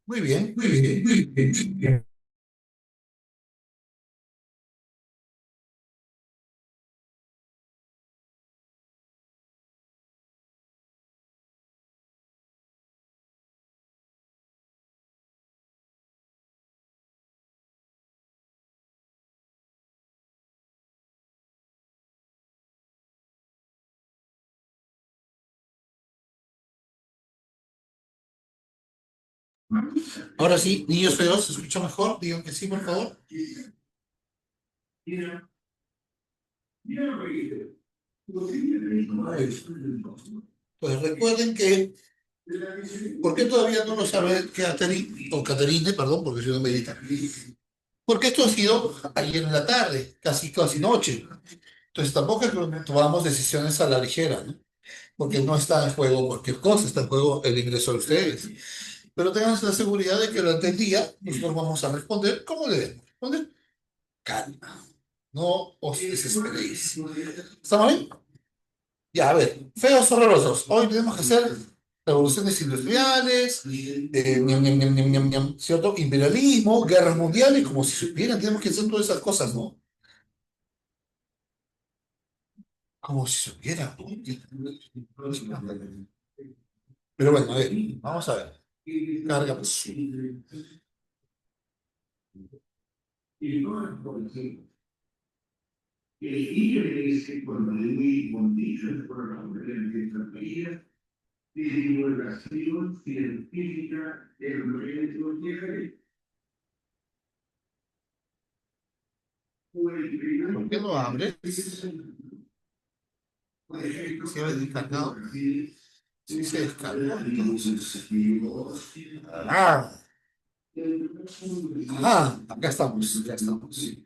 Muy bien, muy bien, muy bien. Ahora sí, niños feos, ¿se escucha mejor? Digan que sí, por favor. Pues recuerden que, ¿por qué todavía no lo sabe Catherine, o Caterine, perdón, porque soy una medita? Porque esto ha sido ayer en la tarde, casi casi noche. Entonces tampoco es que tomamos decisiones a la ligera, ¿no? Porque no está en juego cualquier cosa, está en juego el ingreso de ustedes. Pero tengan la seguridad de que durante el día nosotros vamos a responder como debemos responder. Calma, no os desesperéis. ¿Estamos bien? Ya, a ver, feos horrorosos. Hoy tenemos que hacer revoluciones industriales, ¿cierto? Imperialismo, guerras mundiales, como si supieran, tenemos que hacer todas esas cosas, ¿no? Como si supieran, ¿no? Pero bueno, a ver, vamos a ver. Carga, pues. ¿Por qué no abres? ¿Se ve descargado? Sí, se descargó, entonces. Ah, acá estamos, ya estamos.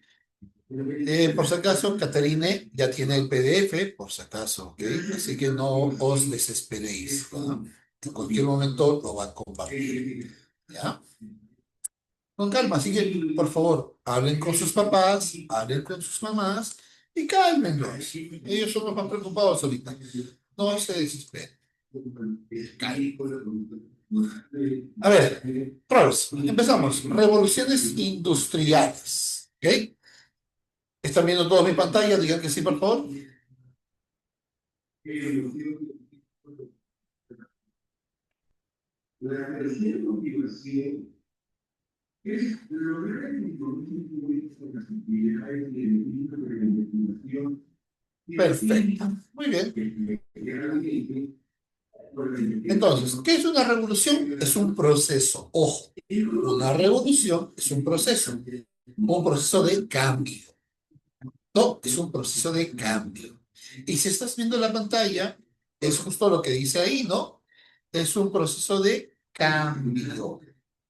Por si acaso, Caterine ya tiene el PDF, por si acaso, ¿ok? Así que no os desesperéis, ¿verdad? En cualquier momento lo va a compartir, ¿ya? Con calma, así que, por favor, hablen con sus papás, hablen con sus mamás y cálmenlos. Ellos son los más preocupados ahorita. No se desesperen. A ver, Rolls, empezamos. Revoluciones industriales, ¿ok? ¿Están viendo todos mi pantalla? Digan que sí, por favor. Perfecto. Muy bien. Entonces, ¿qué es una revolución? Es un proceso. Ojo, una revolución es un proceso de cambio. No, es un proceso de cambio. Y si estás viendo la pantalla, es justo lo que dice ahí, ¿no? Es un proceso de cambio,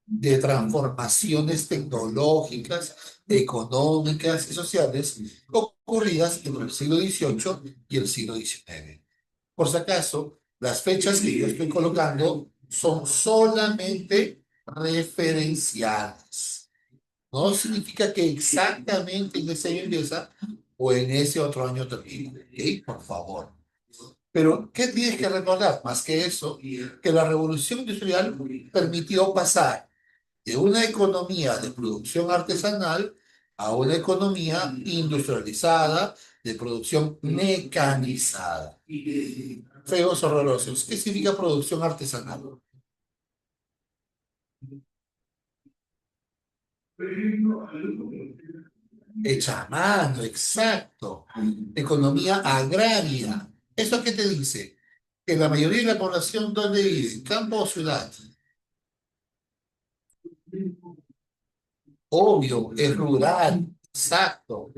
de transformaciones tecnológicas, económicas y sociales ocurridas entre el siglo XVIII y el siglo XIX. Por si acaso, las fechas que yo estoy colocando son solamente referenciales. No significa que exactamente en ese año empieza o en ese otro año termina. ¿Ok? Por favor. Pero, ¿qué tienes que recordar? Más que eso, que la revolución industrial permitió pasar de una economía de producción artesanal a una economía industrializada, de producción mecanizada. Feos horrorosos. ¿Qué significa producción artesanal? Hecha a mano, exacto. Economía agraria. ¿Eso qué te dice? Que la mayoría de la población, ¿dónde vive? ¿Campo o ciudad? Obvio, es rural. Exacto.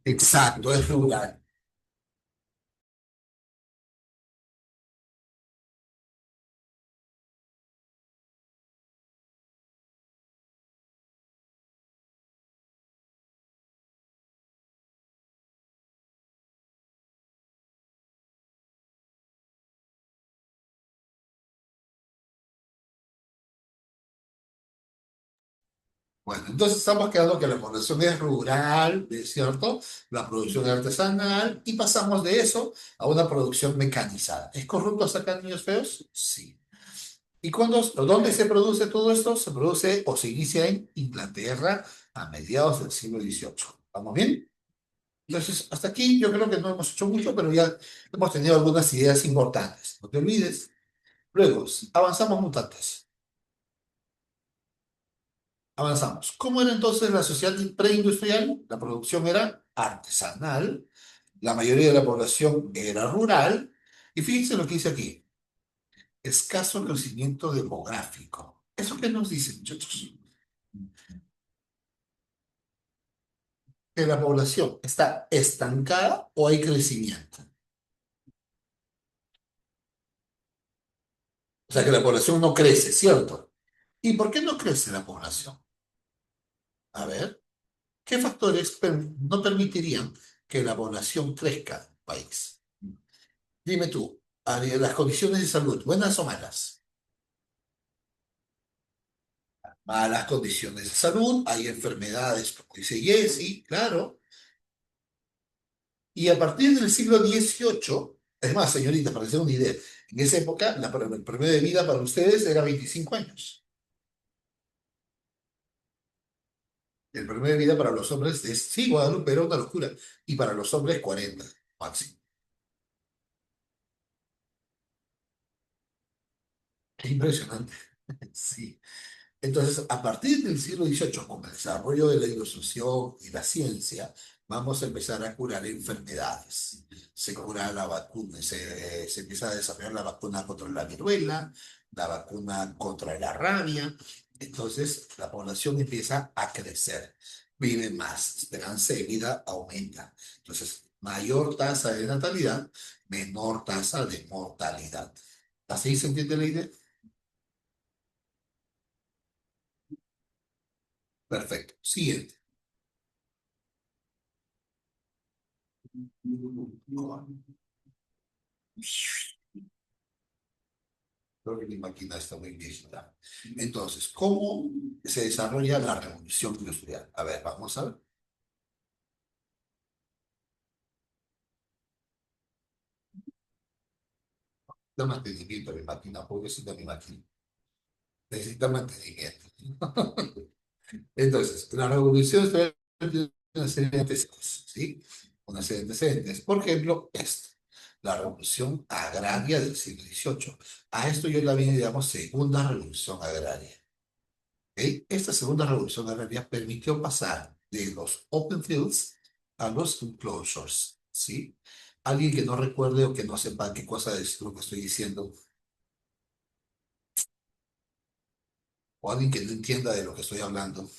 Exacto, es rural. Bueno, entonces estamos quedando que la población es rural, ¿es cierto? La producción es artesanal y pasamos de eso a una producción mecanizada. ¿Es corrupto sacar niños feos? Sí. ¿Y dónde se produce todo esto? Se produce o se inicia en Inglaterra a mediados del siglo XVIII. ¿Vamos bien? Entonces, hasta aquí yo creo que no hemos hecho mucho, pero ya hemos tenido algunas ideas importantes. No te olvides. Luego, avanzamos mutantes. Avanzamos. ¿Cómo era entonces la sociedad preindustrial? La producción era artesanal, la mayoría de la población era rural, y fíjense lo que dice aquí, escaso crecimiento demográfico. ¿Eso qué nos dice, muchachos? ¿Que la población está estancada o hay crecimiento? O sea, que la población no crece, ¿cierto? ¿Y por qué no crece la población? A ver, ¿qué factores no permitirían que la población crezca en el país? Dime tú, las condiciones de salud, ¿buenas o malas? Malas condiciones de salud, hay enfermedades, como dice Jesse, claro. Y a partir del siglo XVIII, es más, señorita, para hacer una idea, en esa época el promedio de vida para ustedes era 25 años. El promedio de vida para los hombres es, sí, Guadalupe, era una locura. Y para los hombres 40 máximo. Es impresionante. Sí. Entonces, a partir del siglo XVIII, con el desarrollo de la ilustración y la ciencia, vamos a empezar a curar enfermedades. Se cura la vacuna, se empieza a desarrollar la vacuna contra la viruela, la vacuna contra la rabia. Entonces, la población empieza a crecer, vive más, esperanza de vida aumenta. Entonces, mayor tasa de natalidad, menor tasa de mortalidad. ¿Así se entiende la idea? Perfecto. Siguiente. Creo que mi máquina está muy viejita. Entonces, ¿cómo se desarrolla la revolución industrial? A ver, vamos a ver. Da mantenimiento a mi máquina, pobrecita mi máquina. Necesita mantenimiento. Entonces, la revolución industrial tiene una serie de antecedentes, ¿sí? Una serie de antecedentes. Por ejemplo, esto. La revolución agraria del siglo XVIII. A esto yo la vi, digamos, segunda revolución agraria. ¿Ok? Esta segunda revolución agraria permitió pasar de los open fields a los enclosures, ¿sí? Alguien que no recuerde o que no sepa qué cosa es lo que estoy diciendo, o alguien que no entienda de lo que estoy hablando.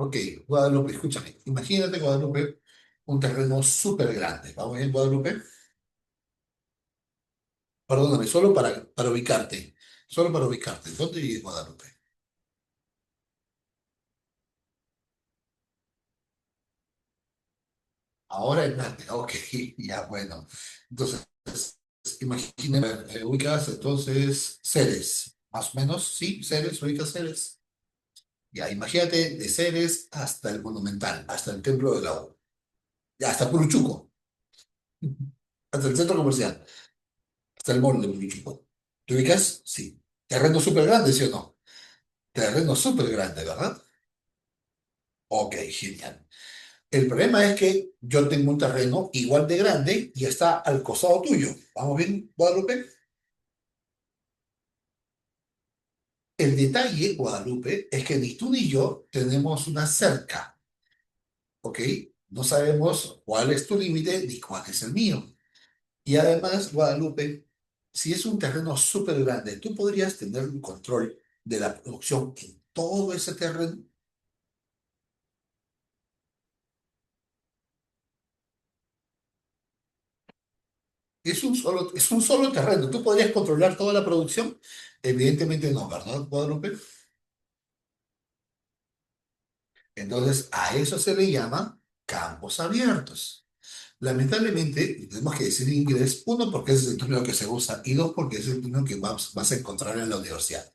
Ok, Guadalupe, escúchame. Imagínate, Guadalupe, un terreno súper grande. ¿Vamos bien, Guadalupe? Perdóname, solo para ubicarte. Solo para ubicarte. ¿Dónde vive Guadalupe? Ahora en Marte. Ok, ya, bueno. Entonces, imagínate, ubicas entonces Ceres, más o menos, sí, Ceres, ubicas Ceres. Ya, imagínate de Ceres hasta el Monumental, hasta el Templo de la U, ya, hasta Puruchuco, hasta el centro comercial, hasta el mall de Puruchuco. ¿Te ubicas? Sí. Terreno súper grande, ¿sí o no? Terreno súper grande, ¿verdad? Ok, genial. El problema es que yo tengo un terreno igual de grande y está al costado tuyo. ¿Vamos bien, Guadalupe? El detalle, Guadalupe, es que ni tú ni yo tenemos una cerca, ¿ok? No sabemos cuál es tu límite ni cuál es el mío. Y además, Guadalupe, si es un terreno súper grande, tú podrías tener un control de la producción en todo ese terreno. Es un solo terreno. ¿Tú podrías controlar toda la producción? Evidentemente no, ¿verdad, Guadalupe? Entonces, a eso se le llama campos abiertos. Lamentablemente, tenemos que decir en inglés, uno, porque ese es el término que se usa, y dos, porque es el término que vas a encontrar en la universidad.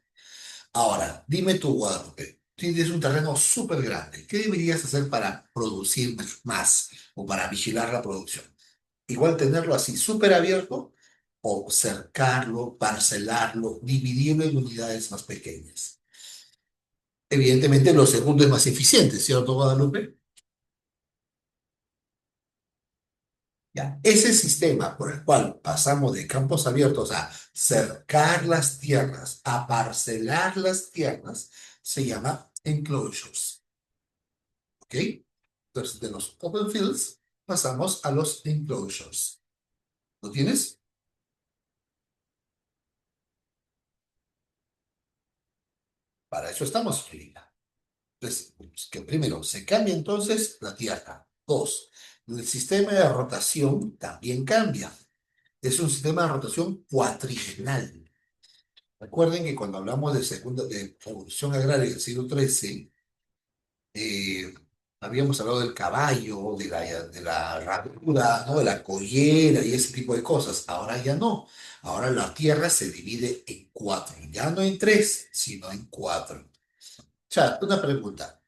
Ahora, dime tú, Guadalupe, tienes un terreno súper grande. ¿Qué deberías hacer para producir más o para vigilar la producción? Igual tenerlo así súper abierto o cercarlo, parcelarlo, dividirlo en unidades más pequeñas. Evidentemente, lo segundo es más eficiente, ¿cierto, Guadalupe? Ya, ese sistema por el cual pasamos de campos abiertos a cercar las tierras, a parcelar las tierras, se llama enclosures. ¿Ok? Entonces, de los open fields pasamos a los enclosures. ¿Lo tienes? Para eso estamos, Angélica. Entonces, pues, que primero, se cambia entonces la tierra. Dos, el sistema de rotación también cambia. Es un sistema de rotación cuatrigenal. Recuerden que cuando hablamos de revolución agraria del siglo XIII, eh, habíamos hablado del caballo, de la herradura, ¿no? De la collera y ese tipo de cosas. Ahora ya no. Ahora la tierra se divide en cuatro. Ya no en tres, sino en cuatro. O sea, una pregunta.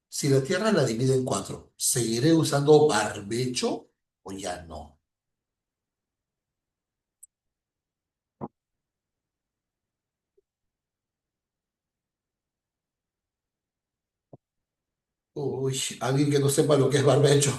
Si la tierra la divide en cuatro, ¿seguiré usando barbecho o ya no? Uy, alguien que no sepa lo que es barbecho.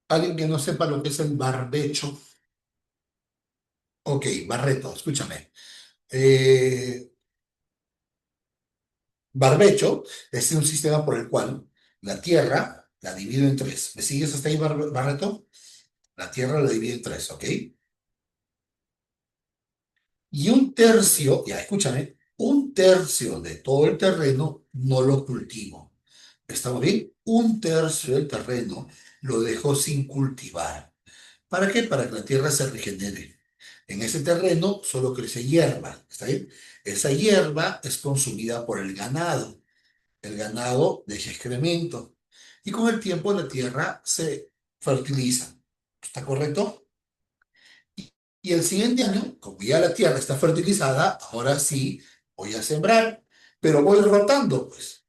Alguien que no sepa lo que es el barbecho. Ok, Barreto, escúchame. Eh, Barbecho es un sistema por el cual la Tierra la divido en tres. ¿Me sigues hasta ahí, Barreto? La Tierra la divide en tres, ¿ok? Y un tercio, ya escúchame, un tercio de todo el terreno no lo cultivo. ¿Estamos bien? Un tercio del terreno lo dejo sin cultivar. ¿Para qué? Para que la tierra se regenere. En ese terreno solo crece hierba, ¿está bien? Esa hierba es consumida por el ganado. El ganado deja excremento. Y con el tiempo la tierra se fertiliza. ¿Está correcto? Y el siguiente año, como ya la tierra está fertilizada, ahora sí voy a sembrar, pero voy rotando, pues,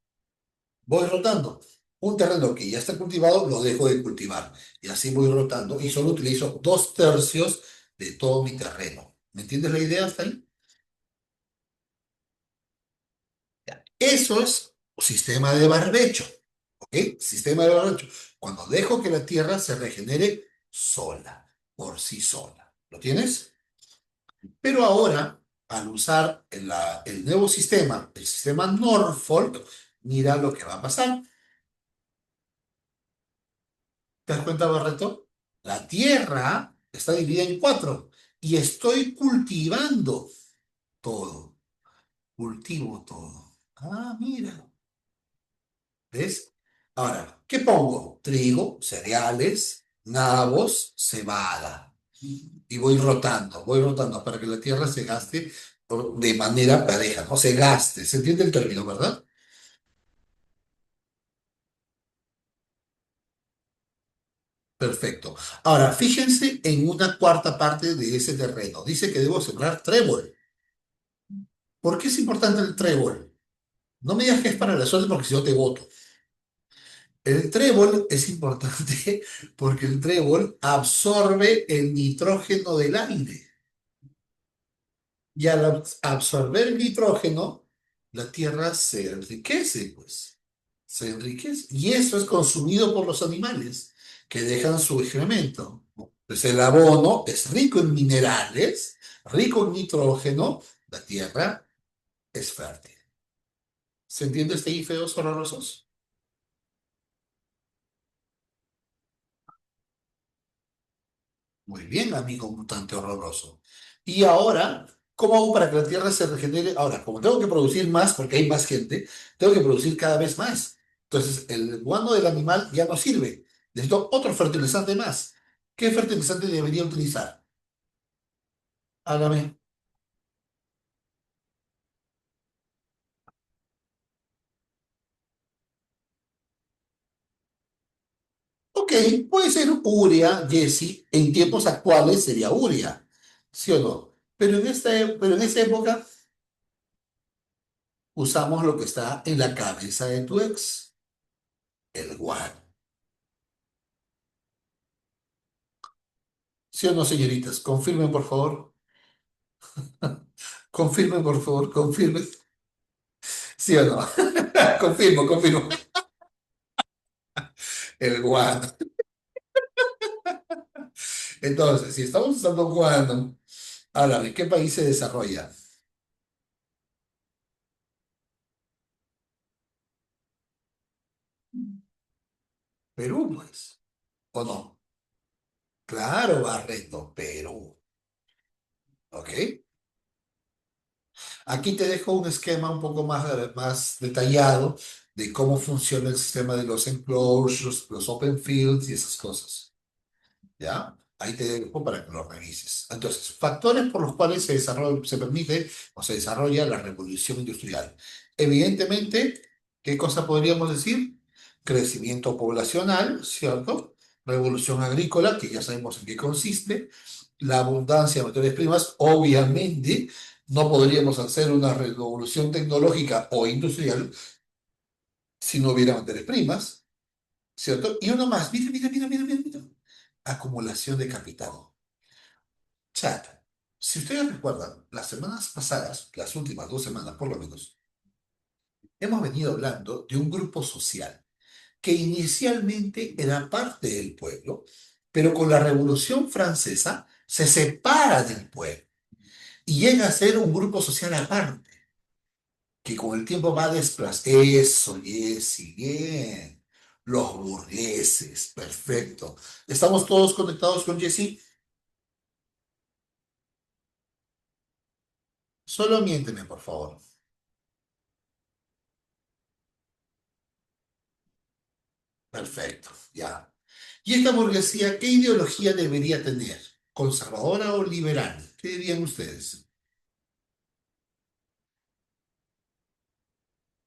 voy rotando. Un terreno que ya está cultivado lo dejo de cultivar y así voy rotando y solo utilizo dos tercios de todo mi terreno. ¿Me entiendes la idea hasta ahí? Ya. Eso es sistema de barbecho, ¿ok? Sistema de barbecho. Cuando dejo que la tierra se regenere sola, por sí sola. ¿Lo tienes? Pero ahora, al usar el nuevo sistema, el sistema Norfolk, mira lo que va a pasar. ¿Te das cuenta, Barreto? La tierra está dividida en cuatro y estoy cultivando todo. Cultivo todo. Ah, mira. ¿Ves? Ahora, ¿qué pongo? Trigo, cereales, nabos, cebada. Y voy rotando para que la tierra se gaste de manera pareja, no se gaste. ¿Se entiende el término, verdad? Perfecto. Ahora, fíjense en una cuarta parte de ese terreno. Dice que debo sembrar trébol. ¿Por qué es importante el trébol? No me digas que es para la suerte porque si no te voto. El trébol es importante porque el trébol absorbe el nitrógeno del aire. Y al absorber el nitrógeno, la tierra se enriquece, pues. Se enriquece. Y eso es consumido por los animales que dejan su excremento. Pues el abono es rico en minerales, rico en nitrógeno, la tierra es fértil. ¿Se entiende este y feos horrorosos? Muy bien, amigo mutante horroroso. Y ahora, ¿cómo hago para que la tierra se regenere? Ahora, como tengo que producir más porque hay más gente, tengo que producir cada vez más. Entonces, el guano del animal ya no sirve. Necesito otro fertilizante más. ¿Qué fertilizante debería utilizar? Hágame. Ok, puede ser urea, Jesse, en tiempos actuales sería urea, ¿sí o no? Pero en esta época usamos lo que está en la cabeza de tu ex, el guano. ¿Sí o no, señoritas? Confirmen, por favor. Confirmen, por favor, confirmen. ¿Sí o no? Confirmo, confirmo. El guano. Entonces, si estamos usando guano, ahora, ¿en qué país se desarrolla? Perú, pues. ¿O no? Claro, Barreto, Perú. ¿Ok? Aquí te dejo un esquema un poco más detallado de cómo funciona el sistema de los enclosures, los open fields y esas cosas. ¿Ya? Ahí te dejo para que lo revises. Entonces, factores por los cuales se permite o se desarrolla la revolución industrial. Evidentemente, ¿qué cosa podríamos decir? Crecimiento poblacional, ¿cierto? Revolución agrícola, que ya sabemos en qué consiste. La abundancia de materias primas, obviamente, no podríamos hacer una revolución tecnológica o industrial si no hubiera materias primas, ¿cierto? Y uno más, mira, mira, mira, mira, mira, mira. Acumulación de capital. Chat, si ustedes recuerdan, las semanas pasadas, las últimas 2 semanas por lo menos, hemos venido hablando de un grupo social que inicialmente era parte del pueblo, pero con la Revolución Francesa se separa del pueblo y llega a ser un grupo social aparte, que con el tiempo va a desplazar. Eso, Jessy, bien. Los burgueses, perfecto. ¿Estamos todos conectados con Jessy? Solo miénteme, por favor. Perfecto, ya. ¿Y esta burguesía qué ideología debería tener? ¿Conservadora o liberal? ¿Qué dirían ustedes?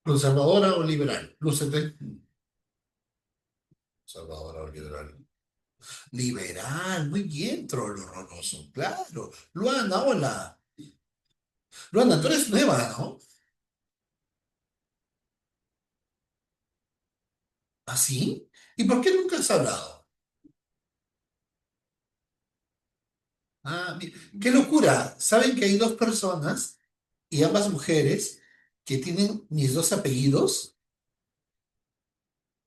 ¿Conservadora o liberal? Lúcete. Conservadora o liberal. Liberal, muy bien, trolo ronoso, claro. Luana, hola. Luana, tú eres nueva, ¿no? ¿Así? ¿Y por qué nunca has hablado? Ah, qué locura. ¿Saben que hay dos personas y ambas mujeres que tienen mis dos apellidos?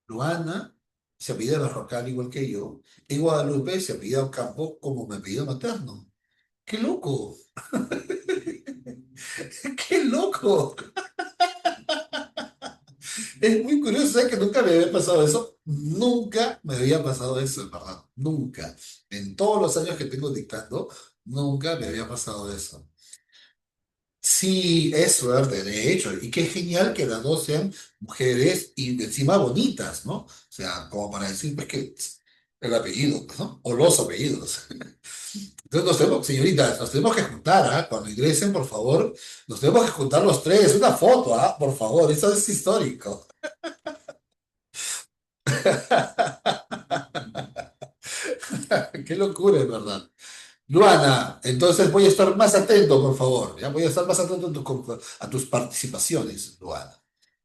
Luana se apellida Berrocal igual que yo, y Guadalupe se apellida Ocampo como mi apellido materno. ¡Qué loco! ¡Qué loco! Es muy curioso, ¿sabes que nunca me había pasado eso? Nunca me había pasado eso, en verdad. Nunca. En todos los años que tengo dictando, nunca me había pasado eso. Sí, es suerte, de hecho, y qué genial que las dos sean mujeres y encima bonitas, ¿no? O sea, como para decir, pues que el apellido, pues, ¿no? O los apellidos. Entonces señoritas, nos tenemos que juntar, ¿ah? Cuando ingresen, por favor, nos tenemos que juntar los tres. Una foto, ¿ah? Por favor, esto es histórico. Qué locura, es verdad. Luana, entonces voy a estar más atento, por favor. Ya voy a estar más atento a tus participaciones, Luana,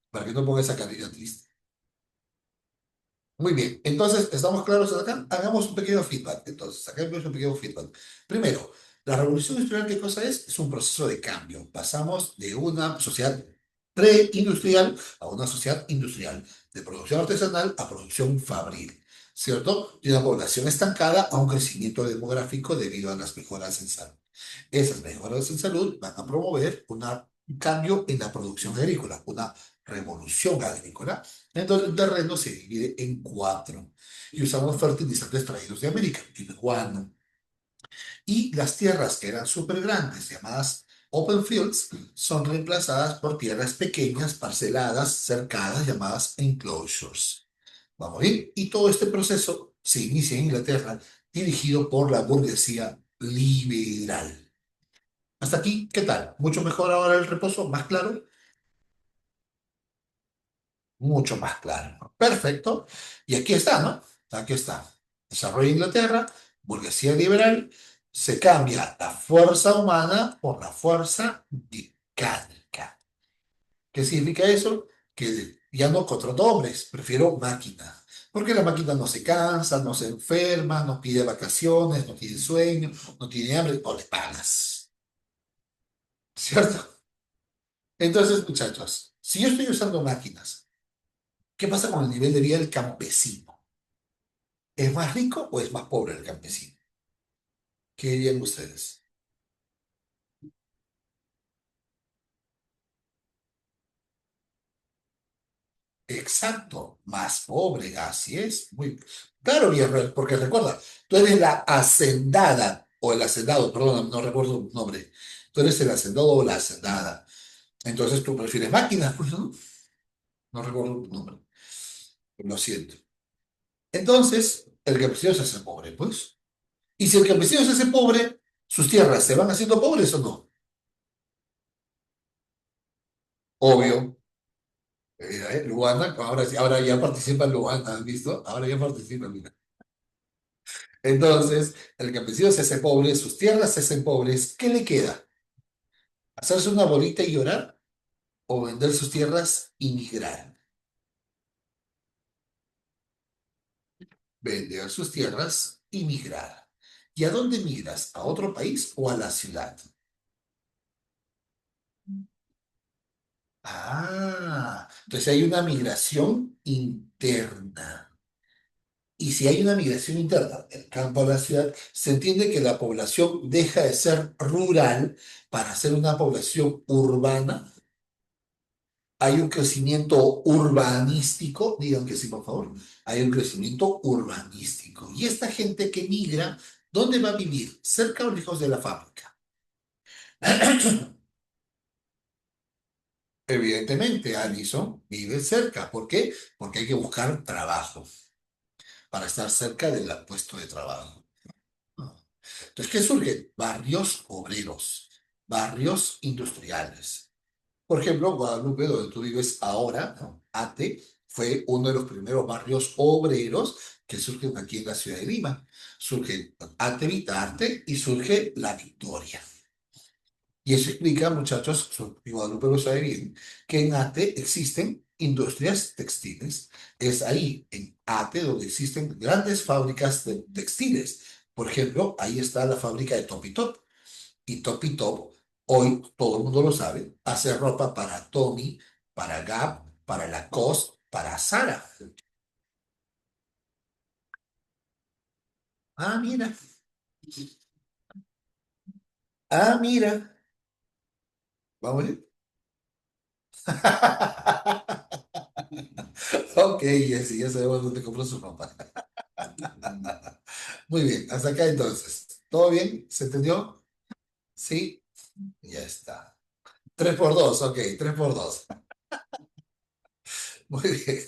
para que no pongas esa carita triste. Muy bien, entonces, ¿estamos claros acá? Hagamos un pequeño feedback. Entonces, hagamos un pequeño feedback. Primero, la revolución industrial, ¿qué cosa es? Es un proceso de cambio. Pasamos de una sociedad preindustrial a una sociedad industrial, de producción artesanal a producción fabril, ¿cierto? Y una población estancada a un crecimiento demográfico debido a las mejoras en salud. Esas mejoras en salud van a promover un cambio en la producción agrícola, una revolución agrícola. Entonces el terreno se divide en cuatro y usamos fertilizantes traídos de América, tipo guano. Y las tierras que eran súper grandes, llamadas open fields, son reemplazadas por tierras pequeñas, parceladas, cercadas, llamadas enclosures. Vamos bien. Y todo este proceso se inicia en Inglaterra dirigido por la burguesía liberal. Hasta aquí, ¿qué tal? ¿Mucho mejor ahora el reposo? ¿Más claro? Mucho más claro, ¿no? Perfecto. Y aquí está, ¿no? Aquí está. Desarrollo de Inglaterra, burguesía liberal, se cambia la fuerza humana por la fuerza mecánica. ¿Qué significa eso? Que ya no contrato hombres, prefiero máquinas. Porque la máquina no se cansa, no se enferma, no pide vacaciones, no tiene sueño, no tiene hambre, o le pagas. ¿Cierto? Entonces, muchachos, si yo estoy usando máquinas, ¿qué pasa con el nivel de vida del campesino? ¿Es más rico o es más pobre el campesino? ¿Qué dirían ustedes? Exacto, más pobre, así es. Muy claro, viejo, porque recuerda, tú eres la hacendada o el hacendado, perdón, no recuerdo el nombre. Tú eres el hacendado o la hacendada. Entonces tú prefieres máquinas, pues no, no recuerdo tu nombre. Lo siento. Entonces, el campesino se hace pobre, pues. Y si el campesino se hace pobre, sus tierras se van haciendo pobres o no. Obvio. Luana, ahora, ahora ya participa en Luana, ¿has visto? Ahora ya participa, mira. Entonces, el campesino se hace pobre, sus tierras se hacen pobres, ¿qué le queda? ¿Hacerse una bolita y llorar o vender sus tierras y migrar? Vender sus tierras y migrar. ¿Y a dónde migras? ¿A otro país o a la ciudad? Ah, entonces hay una migración interna. Y si hay una migración interna del campo a la ciudad, se entiende que la población deja de ser rural para ser una población urbana. Hay un crecimiento urbanístico, digan que sí, por favor. Hay un crecimiento urbanístico. Y esta gente que migra, ¿dónde va a vivir? ¿Cerca o lejos de la fábrica? Evidentemente, Alison vive cerca. ¿Por qué? Porque hay que buscar trabajo para estar cerca del puesto de trabajo. Entonces, ¿qué surge? Barrios obreros, barrios industriales. Por ejemplo, Guadalupe, donde tú vives ahora, ¿no? Ate, fue uno de los primeros barrios obreros que surgen aquí en la ciudad de Lima. Surge Ate Vitarte y surge La Victoria. Y eso explica, muchachos, y Guadalupe lo sabe bien, que en Ate existen industrias textiles. Es ahí, en Ate, donde existen grandes fábricas de textiles. Por ejemplo, ahí está la fábrica de Topitop. Y Topitop, hoy todo el mundo lo sabe, hace ropa para Tommy, para Gap, para Lacoste, para Zara. Ah, mira. Ah, mira. Vamos a ver. Ok, Jessy, ya sabemos dónde compró su ropa. Muy bien, hasta acá entonces. ¿Todo bien? ¿Se entendió? Sí, ya está. 3 por 2, ok, 3 por 2. Muy bien.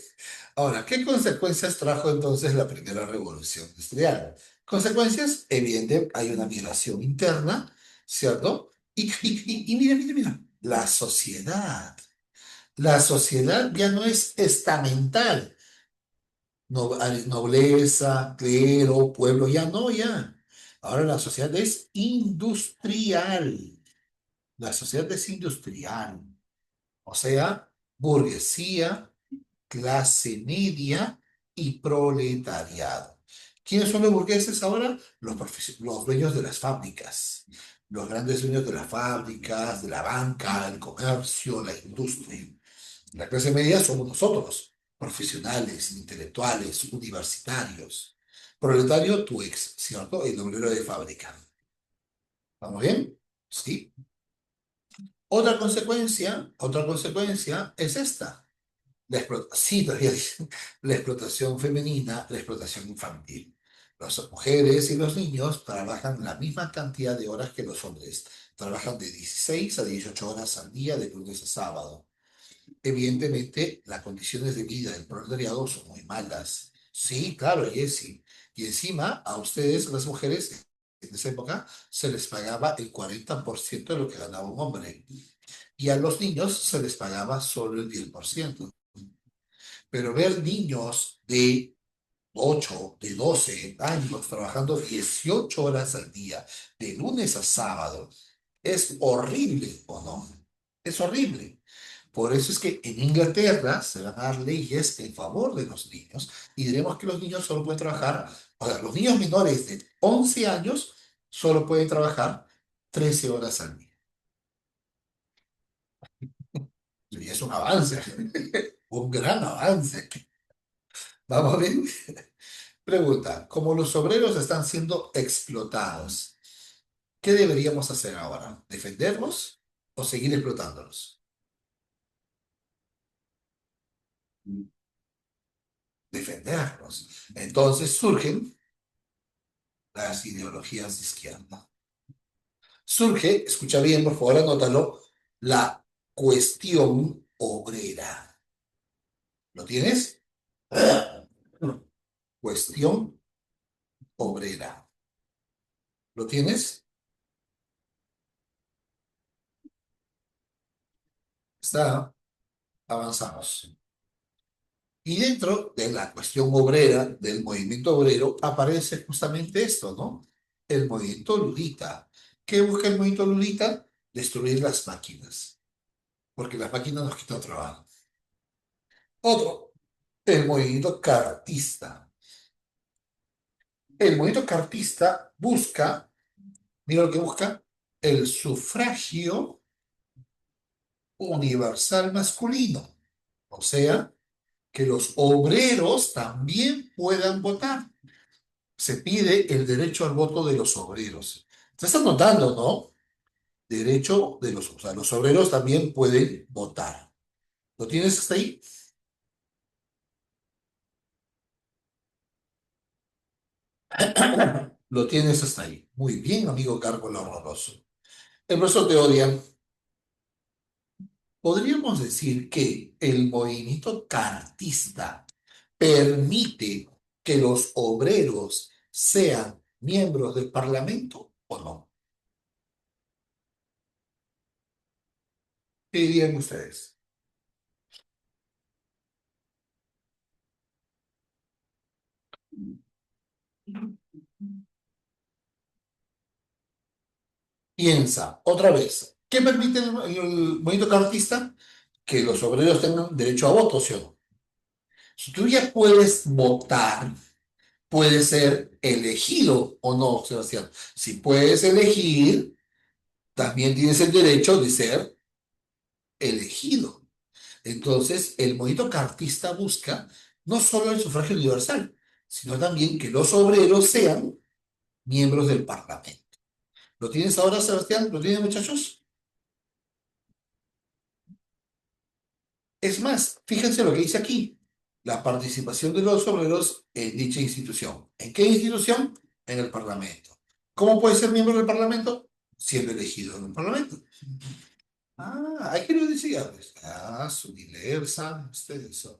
Ahora, ¿qué consecuencias trajo entonces la primera revolución industrial? Consecuencias, evidente, hay una migración interna, ¿cierto? Y mira, mira, mira, la sociedad. La sociedad ya no es estamental. Nobleza, clero, pueblo, ya no, ya. Ahora la sociedad es industrial. La sociedad es industrial. O sea, burguesía, clase media y proletariado. ¿Quiénes son los burgueses ahora? Los dueños de las fábricas, los grandes dueños de las fábricas, de la banca, el comercio, la industria. La clase media somos nosotros, profesionales, intelectuales, universitarios. Proletario, tu ex, ¿cierto? El obrero de fábrica. ¿Vamos bien? Sí. Otra consecuencia es esta. Sí, todavía dice, la explotación femenina, la explotación infantil. Las mujeres y los niños trabajan la misma cantidad de horas que los hombres. Trabajan de 16 a 18 horas al día, de lunes a sábado. Evidentemente, las condiciones de vida del proletariado son muy malas. Sí, claro, Jessy. Y encima a ustedes, las mujeres, en esa época, se les pagaba el 40% de lo que ganaba un hombre. Y a los niños se les pagaba solo el 10%. Pero ver niños de 8 de 12 años trabajando 18 horas al día, de lunes a sábado, es horrible, ¿o no? Es horrible. Por eso es que en Inglaterra se van a dar leyes en favor de los niños y diremos que los niños solo pueden trabajar, o sea, los niños menores de 11 años solo pueden trabajar 13 horas al día. Y es un avance, un gran avance. Vamos bien. Pregunta, como los obreros están siendo explotados, ¿qué deberíamos hacer ahora? ¿Defenderlos o seguir explotándolos? Defenderlos. Entonces surgen las ideologías de izquierda. Surge, escucha bien, por favor, anótalo, la cuestión obrera. ¿Lo tienes? Cuestión obrera. ¿Lo tienes? Está, avanzamos. Y dentro de la cuestión obrera, del movimiento obrero, aparece justamente esto, ¿no? El movimiento ludita. ¿Qué busca el movimiento ludita? Destruir las máquinas, porque las máquinas nos quitan trabajo. Otro, el movimiento cartista. El movimiento cartista busca, mira lo que busca, el sufragio universal masculino. O sea, que los obreros también puedan votar. Se pide el derecho al voto de los obreros. ¿Te estás notando, no? Derecho de los, o sea, los obreros también pueden votar. ¿Lo tienes hasta ahí? Lo tienes hasta ahí. Muy bien, amigo Cárcol Horroroso. El profesor te odia. Podríamos decir que el movimiento cartista permite que los obreros sean miembros del Parlamento o no. ¿Qué dirían ustedes? Piensa otra vez. ¿Qué permite el movimiento cartista? Que los obreros tengan derecho a voto, ¿sí o no? Si tú ya puedes votar, puedes ser elegido o no, Sebastián. Si puedes elegir, también tienes el derecho de ser elegido. Entonces, el movimiento cartista busca no solo el sufragio universal, sino también que los obreros sean miembros del Parlamento. ¿Lo tienes ahora, Sebastián? ¿Lo tienen, muchachos? Es más, fíjense lo que dice aquí, la participación de los obreros en dicha institución. ¿En qué institución? En el Parlamento. ¿Cómo puede ser miembro del Parlamento? Siendo elegido en el Parlamento. Ah, hay que lo decía, pues. Ah, su saben ustedes son.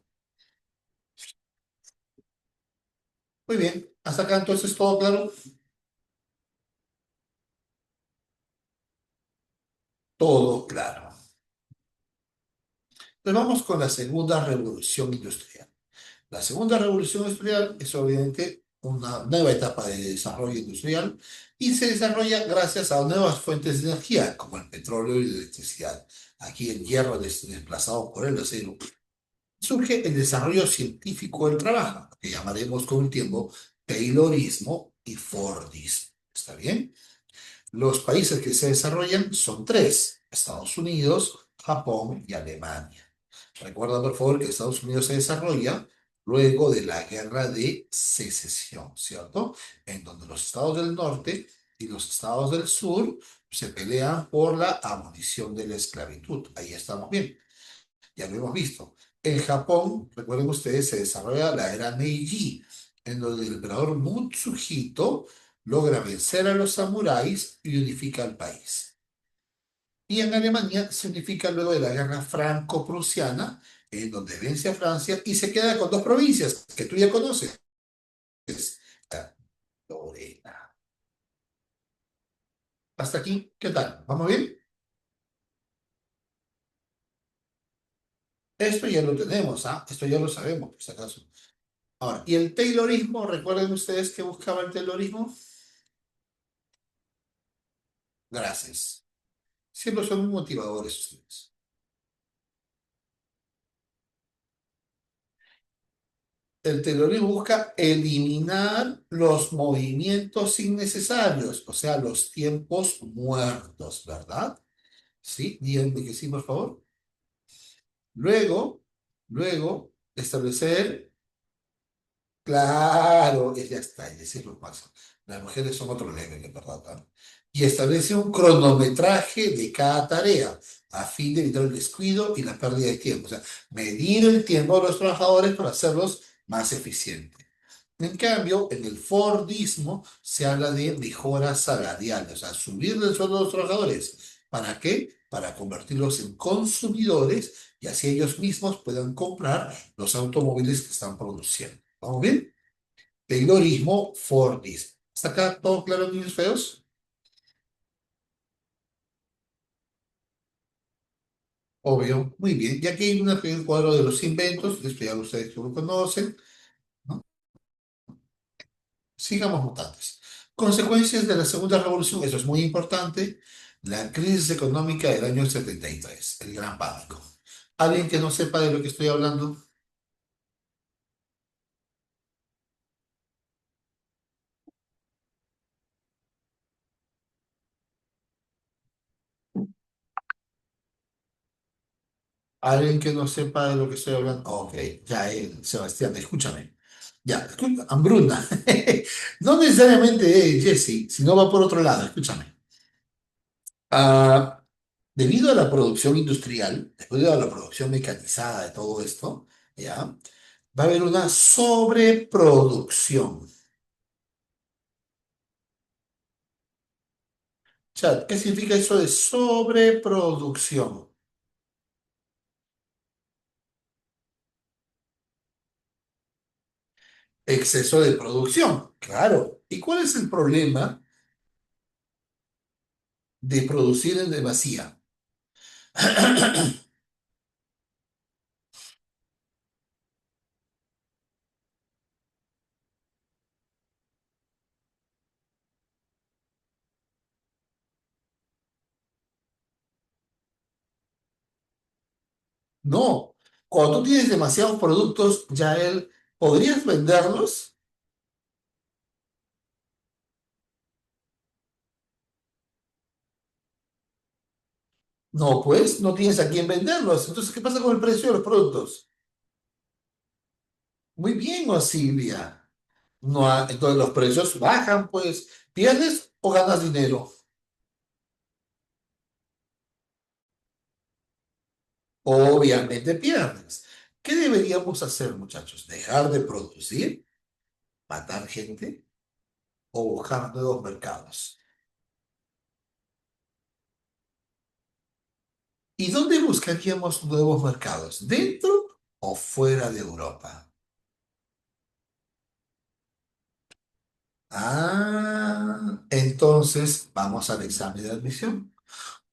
Muy bien, hasta acá entonces todo claro. Todo claro. Entonces vamos con la segunda revolución industrial. La segunda revolución industrial es obviamente una nueva etapa de desarrollo industrial y se desarrolla gracias a nuevas fuentes de energía, como el petróleo y la electricidad. Aquí el hierro desplazado por el acero. Surge el desarrollo científico del trabajo, que llamaremos con el tiempo Taylorismo y Fordismo. ¿Está bien? Los países que se desarrollan son tres: Estados Unidos, Japón y Alemania. Recuerda, por favor, que Estados Unidos se desarrolla luego de la Guerra de Secesión, ¿cierto? En donde los estados del norte y los estados del sur se pelean por la abolición de la esclavitud. Ahí estamos bien, ya lo hemos visto. En Japón, recuerden ustedes, se desarrolla la era Meiji, en donde el emperador Mutsuhito logra vencer a los samuráis y unifica el país. Y en Alemania se unifica luego de la guerra franco-prusiana, en donde vence a Francia y se queda con dos provincias que tú ya conoces, Lorena. Hasta aquí, ¿qué tal? ¿Vamos bien? Esto ya lo tenemos, ¿ah? Esto ya lo sabemos, por si acaso. Ahora, ¿y el Taylorismo? ¿Recuerden ustedes que buscaba el Taylorismo? Gracias. Siempre son muy motivadores ustedes. El Taylorismo busca eliminar los movimientos innecesarios, o sea, los tiempos muertos, ¿verdad? ¿Sí? Díganme que sí, por favor. Luego, establecer. Claro, ya está, y decirlo más. Las mujeres son otro level, en verdad, ¿no? Y establece un cronometraje de cada tarea a fin de evitar el descuido y la pérdida de tiempo. O sea, medir el tiempo de los trabajadores para hacerlos más eficientes. En cambio, en el Fordismo se habla de mejoras salariales, o sea, subir el sueldo de los trabajadores. ¿Para qué? Para convertirlos en consumidores y así ellos mismos puedan comprar los automóviles que están produciendo. ¿Vamos bien? Taylorismo, Fordismo. ¿Hasta acá todo claro, niños feos? Obvio, muy bien. Ya que hay un cuadro de los inventos, esto ya ustedes lo conocen, ¿no? Sigamos mutantes. Consecuencias de la Segunda Revolución, eso es muy importante. La crisis económica del año 73, el gran pánico. ¿Alguien que no sepa de lo que estoy hablando? ¿Alguien que no sepa de lo que estoy hablando? Ok, ya, Sebastián, escúchame. Ya, hambruna. No necesariamente Jesse, sino va por otro lado, escúchame. Ah, debido a la producción industrial, debido a la producción mecanizada de todo esto, ¿ya? Va a haber una sobreproducción. Chat, ¿qué significa eso de sobreproducción? Exceso de producción, claro. ¿Y cuál es el problema de producir en demasía? No, cuando tú tienes demasiados productos, ya él, ¿podrías venderlos? No, pues, no tienes a quién venderlos. Entonces, ¿qué pasa con el precio de los productos? Muy bien, ¿no, Silvia? No, entonces los precios bajan, pues, ¿pierdes o ganas dinero? Obviamente pierdes. ¿Qué deberíamos hacer, muchachos? ¿Dejar de producir? ¿Matar gente? ¿O buscar nuevos mercados? ¿Y dónde buscaríamos nuevos mercados? ¿Dentro o fuera de Europa? Ah, entonces vamos al examen de admisión.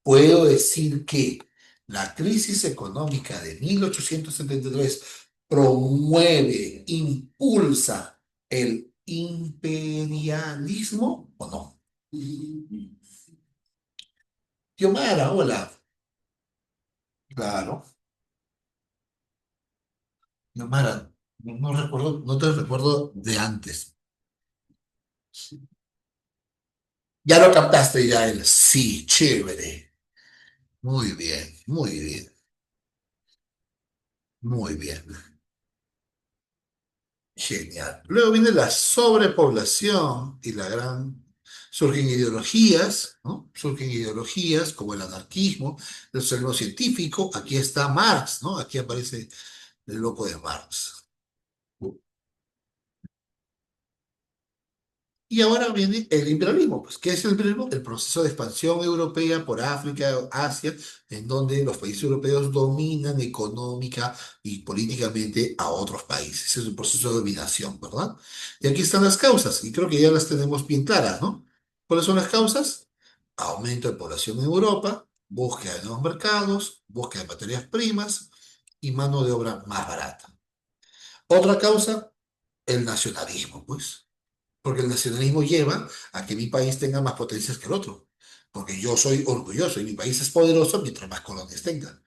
Puedo decir que la crisis económica de 1873 promueve, impulsa el imperialismo o no. Xiomara, hola. Claro, Xiomara, no recuerdo, no te recuerdo de antes. Ya lo captaste ya él. Sí, chévere. Muy bien, muy bien, muy bien. Genial. Luego viene la sobrepoblación y la gran... Surgen ideologías, ¿no? Surgen ideologías como el anarquismo, el socialismo científico. Aquí está Marx, ¿no? Aquí aparece el loco de Marx. Y ahora viene el imperialismo. Pues, ¿qué es el imperialismo? El proceso de expansión europea por África, Asia, en donde los países europeos dominan económica y políticamente a otros países. Es un proceso de dominación, ¿verdad? Y aquí están las causas, y creo que ya las tenemos bien claras, ¿no? ¿Cuáles son las causas? Aumento de población en Europa, búsqueda de nuevos mercados, búsqueda de materias primas y mano de obra más barata. Otra causa, el nacionalismo, pues. Porque el nacionalismo lleva a que mi país tenga más potencias que el otro. Porque yo soy orgulloso y mi país es poderoso mientras más colonias tenga.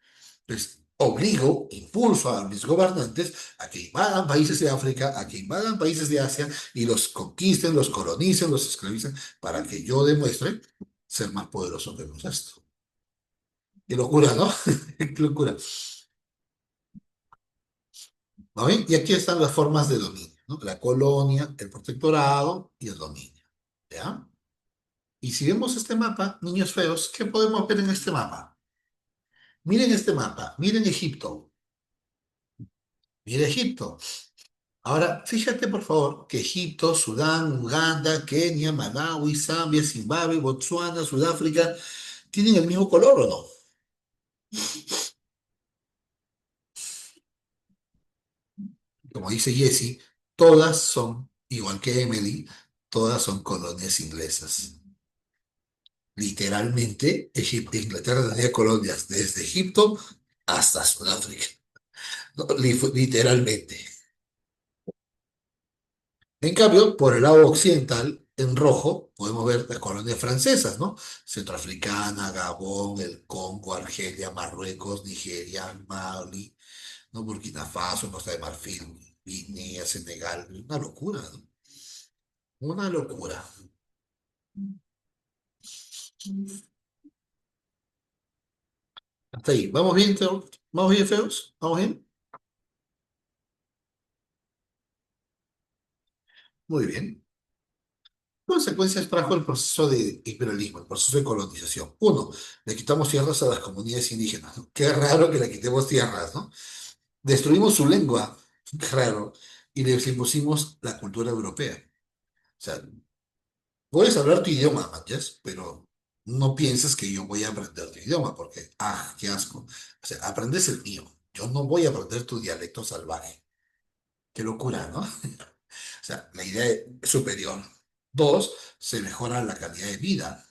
Entonces, obligo, impulso a mis gobernantes a que invadan países de África, a que invadan países de Asia y los conquisten, los colonicen, los esclavicen, para que yo demuestre ser más poderoso que el resto. Qué locura, ¿no? Qué locura. ¿No ven? Y aquí están las formas de dominio, ¿no? La colonia, el protectorado y el dominio. ¿Ya? Y si vemos este mapa, niños feos, ¿qué podemos ver en este mapa? Miren este mapa, miren Egipto, miren Egipto. Ahora, fíjate por favor que Egipto, Sudán, Uganda, Kenia, Malawi, Zambia, Zimbabue, Botsuana, Sudáfrica, tienen el mismo color o no. Como dice Jesse, todas son, igual que Emily, todas son colonias inglesas. Literalmente, Inglaterra tenía colonias desde Egipto hasta Sudáfrica. No, literalmente. En cambio, por el lado occidental, en rojo, podemos ver las colonias francesas, ¿no? Centroafricana, Gabón, el Congo, Argelia, Marruecos, Nigeria, Mali, ¿no? Burkina Faso, Costa de Marfil, Guinea, Senegal. Una locura, ¿no? Una locura. Hasta ahí. ¿Vamos bien, Teo? ¿Vamos bien, feos? ¿Vamos bien? Muy bien. Consecuencias trajo el proceso de imperialismo, el proceso de colonización. Uno, le quitamos tierras a las comunidades indígenas, ¿no? Qué raro que le quitemos tierras, ¿no? Destruimos su lengua, claro, y les impusimos la cultura europea. O sea, puedes hablar tu idioma, manches, pero no pienses que yo voy a aprender tu idioma, porque, qué asco. O sea, aprendes el mío. Yo no voy a aprender tu dialecto salvaje. Qué locura, ¿no? O sea, la idea es superior. Dos, se mejora la calidad de vida.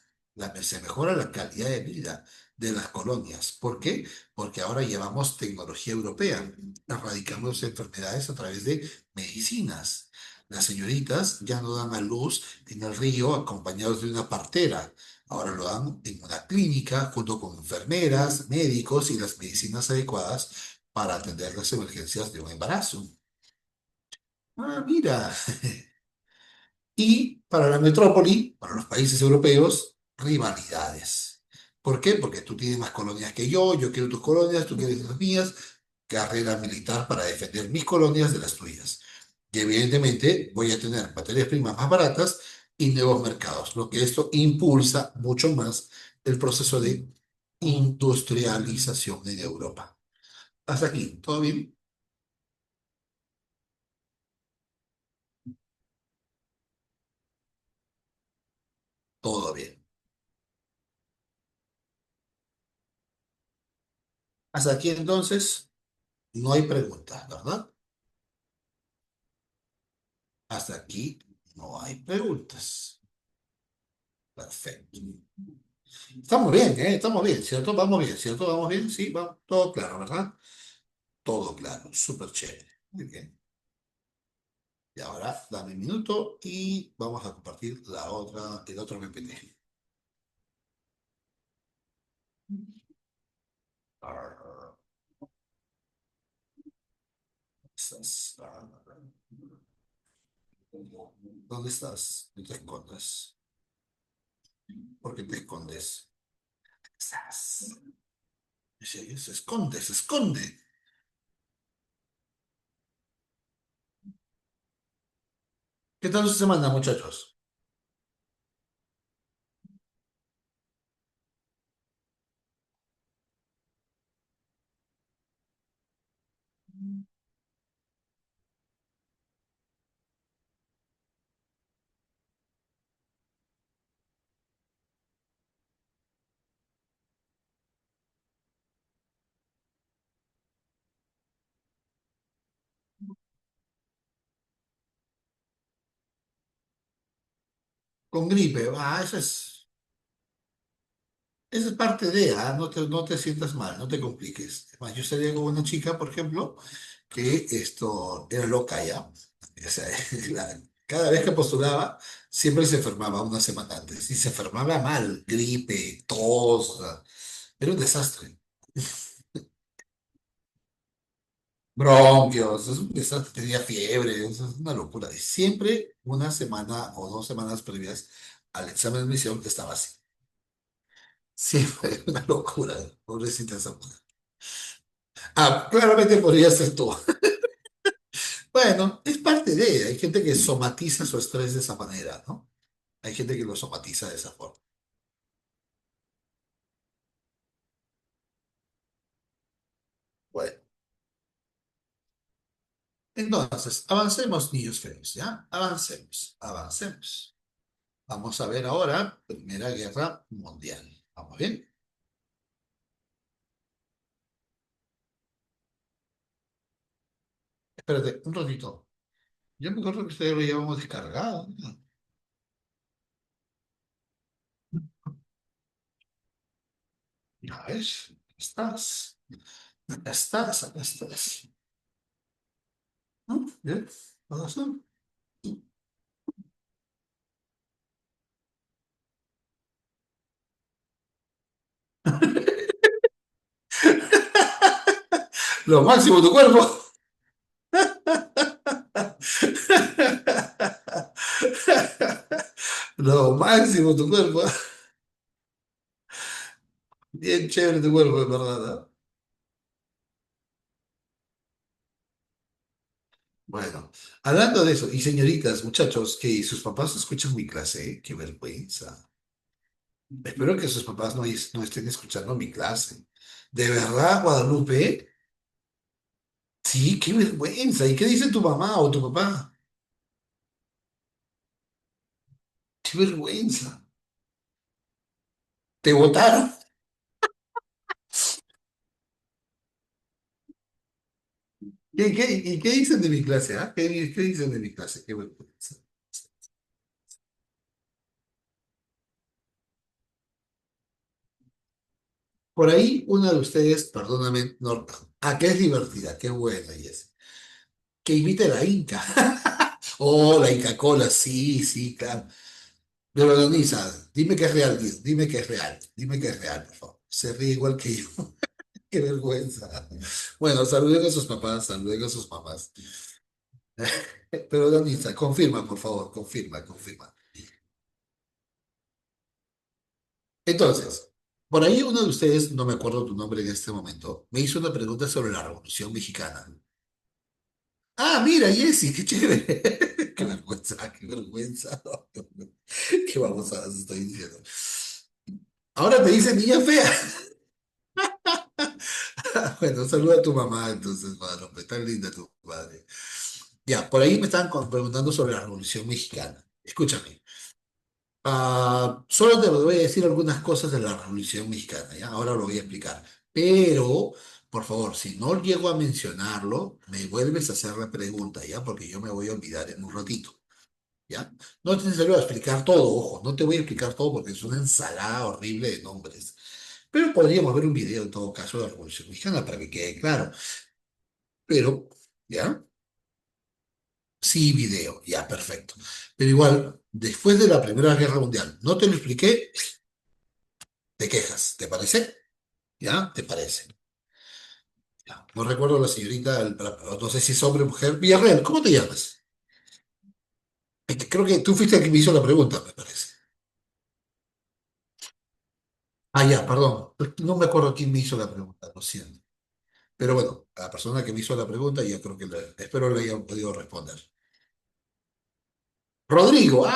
Se mejora la calidad de vida de las colonias. ¿Por qué? Porque ahora llevamos tecnología europea. Erradicamos enfermedades a través de medicinas. Las señoritas ya no dan a luz en el río acompañados de una partera. Ahora lo dan en una clínica junto con enfermeras, médicos y las medicinas adecuadas para atender las emergencias de un embarazo. Mira. Y para la metrópoli, para los países europeos, rivalidades. ¿Por qué? Porque tú tienes más colonias que yo quiero tus colonias, tú quieres las mías, carrera militar para defender mis colonias de las tuyas. Y evidentemente voy a tener materias primas más baratas y nuevos mercados, lo que esto impulsa mucho más el proceso de industrialización en Europa. Hasta aquí, ¿todo bien? Todo bien. Hasta aquí entonces, no hay preguntas, ¿verdad? Hasta aquí no hay preguntas. Perfecto. Estamos bien, ¿eh? Estamos bien, ¿cierto? Vamos bien, ¿cierto? Vamos bien, sí, vamos. Todo claro, ¿verdad? Todo claro, súper chévere. Muy bien. Y ahora dame un minuto y vamos a compartir el otro PPT. ¿Estás? ¿Dónde estás? No te escondas. ¿Por qué te escondes? Estás. Sí, se esconde, se esconde. ¿Qué tal su semana, muchachos? con gripe. Eso es parte de, no te sientas mal, no te compliques. Además, yo salía con una chica, por ejemplo, que esto era loca ya. O sea, cada vez que postulaba, siempre se enfermaba una semana antes. Y se enfermaba mal, gripe, tos, o sea, era un desastre. Bronquios, es un desastre, tenía fiebre, eso es una locura. Y siempre una semana o 2 semanas previas al examen de admisión estaba así. Siempre una locura, pobrecita esa mujer. Ah, claramente podría ser tú. Bueno, es parte de, hay gente que somatiza su estrés de esa manera, ¿no? Hay gente que lo somatiza de esa forma. Bueno, entonces, avancemos, niños feos, ¿ya? Avancemos, avancemos. Vamos a ver ahora Primera Guerra Mundial. ¿Vamos bien? Espérate, un ratito. Yo me acuerdo que ustedes lo llevamos descargado, ¿no? Ya ves, acá estás, acá estás. ¿No? ¿Bien? ¿Todo está? Lo máximo de tu cuerpo. Lo máximo tu cuerpo. Bien chévere tu cuerpo, de verdad, ¿no? Bueno, hablando de eso, y señoritas, muchachos, que sus papás escuchan mi clase, ¿eh? Qué vergüenza. Espero que sus papás no estén escuchando mi clase. ¿De verdad, Guadalupe? Sí, qué vergüenza. ¿Y qué dice tu mamá o tu papá? Qué vergüenza. ¿Te votaron? ¿Y qué dicen de mi clase? ¿Ah? ¿Qué dicen de mi clase? Qué vergüenza. Por ahí, una de ustedes, perdóname, no, que es divertida, qué buena, y es. Que imite a la Inca. Oh, la Inca Cola, sí, sí, claro. Pero Donisa, dime que es real, dime que es real, dime que es real, por favor. Se ríe igual que yo. Qué vergüenza. Bueno, saluden a sus papás, saluden a sus mamás. Pero Donisa, confirma, por favor, confirma, confirma. Entonces, por ahí uno de ustedes, no me acuerdo tu nombre en este momento, me hizo una pregunta sobre la Revolución Mexicana. Ah, mira, Jessy, qué chévere. Qué vergüenza, qué vergüenza. ¿Qué babosadas estoy diciendo? Ahora te dice niña fea. Bueno, saluda a tu mamá entonces, Guadalupe. Tan linda tu madre. Ya, por ahí me estaban preguntando sobre la Revolución Mexicana. Escúchame. Solo te voy a decir algunas cosas de la Revolución Mexicana, ¿ya? Ahora lo voy a explicar. Pero, por favor, si no llego a mencionarlo, me vuelves a hacer la pregunta, ¿ya? Porque yo me voy a olvidar en un ratito. ¿Ya? No es necesario explicar todo, ojo, no te voy a explicar todo porque es una ensalada horrible de nombres. Pero podríamos ver un video en todo caso de la Revolución Mexicana para que quede claro. Pero, ¿ya? Sí, video, ya, perfecto. Pero igual, después de la Primera Guerra Mundial, no te lo expliqué, te quejas, ¿te parece? ¿Ya? ¿Te parece? Ya. No recuerdo la señorita, no sé si es hombre o mujer. Villarreal, ¿cómo te llamas? Creo que tú fuiste el que me hizo la pregunta, me parece. Ah, ya, perdón. No me acuerdo quién me hizo la pregunta, lo siento. Pero bueno, a la persona que me hizo la pregunta, yo creo que espero le hayan podido responder. Rodrigo,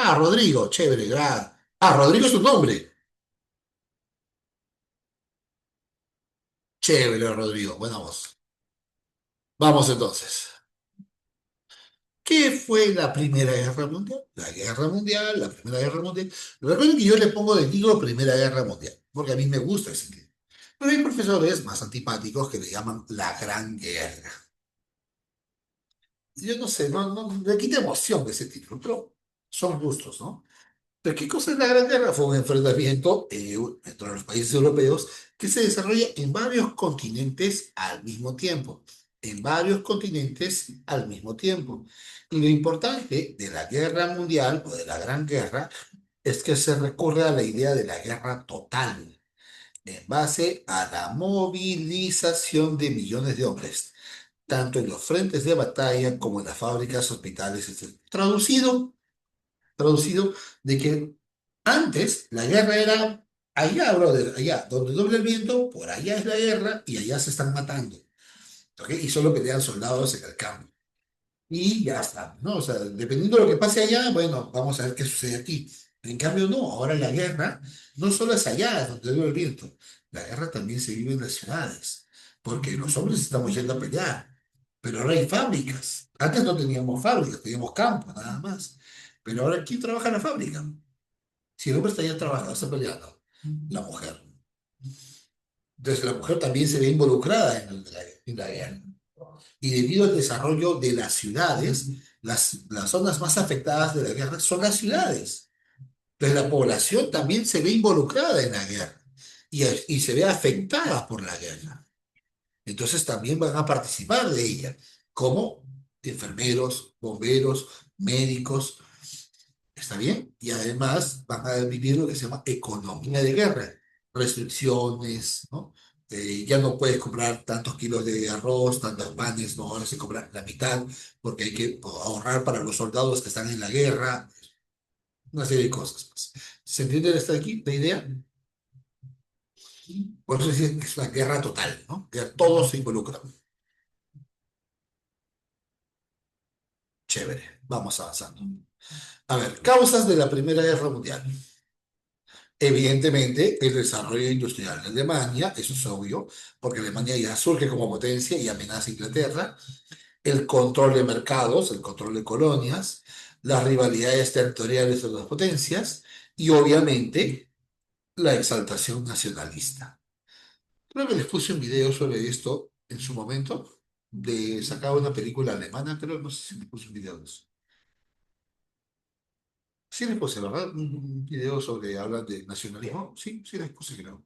chévere, Rodrigo es tu nombre. Chévere, Rodrigo, buena voz. Vamos entonces. ¿Qué fue la Primera Guerra Mundial? La Guerra Mundial, la Primera Guerra Mundial. Recuerden que yo le pongo de título Primera Guerra Mundial, porque a mí me gusta ese título. Pero hay profesores más antipáticos que le llaman la Gran Guerra. Yo no sé, no, le quita emoción de ese título, pero son gustos, ¿no? ¿Pero qué cosa es la Gran Guerra? Fue un enfrentamiento entre los países europeos que se desarrolla en varios continentes al mismo tiempo. En varios continentes al mismo tiempo. Y lo importante de la guerra mundial o de la Gran Guerra es que se recurre a la idea de la guerra total, en base a la movilización de millones de hombres, tanto en los frentes de batalla como en las fábricas, hospitales, etc. Traducido de que antes la guerra era allá, brother, allá, donde doble el viento, por allá es la guerra y allá se están matando, ¿ok? Y solo pelean soldados en el campo. Y ya está, ¿no? O sea, dependiendo de lo que pase allá, bueno, vamos a ver qué sucede aquí. En cambio, no, ahora la guerra no solo es allá, es donde doble el viento, la guerra también se vive en las ciudades, porque los hombres estamos yendo a pelear, pero ahora hay fábricas. Antes no teníamos fábricas, teníamos campos, nada más. Pero ahora, ¿quién trabaja en la fábrica? Si el hombre está ya trabajando, está peleando, la mujer. Entonces la mujer también se ve involucrada en la guerra. Y debido al desarrollo de las ciudades, las zonas más afectadas de la guerra son las ciudades. Entonces la población también se ve involucrada en la guerra y se ve afectada por la guerra. Entonces también van a participar de ella, como enfermeros, bomberos, médicos. ¿Está bien? Y además van a vivir lo que se llama economía de guerra, restricciones, ¿no? Ya no puedes comprar tantos kilos de arroz, tantos panes, no, ahora se cobra la mitad porque hay que ahorrar para los soldados que están en la guerra, una serie de cosas, pues. ¿Se entiende hasta aquí la idea? Por eso es que es una guerra total, ¿no? Que todos se involucran. Chévere, vamos avanzando. A ver, causas de la Primera Guerra Mundial. Evidentemente, el desarrollo industrial de Alemania, eso es obvio, porque Alemania ya surge como potencia y amenaza a Inglaterra, el control de mercados, el control de colonias, las rivalidades territoriales de las potencias y obviamente la exaltación nacionalista. Creo que les puse un video sobre esto en su momento, de sacaba una película alemana, pero no sé si les puse un video de eso. Sí les puse, ¿verdad? Un video sobre, hablan de nacionalismo. Sí, sí les puse, creo.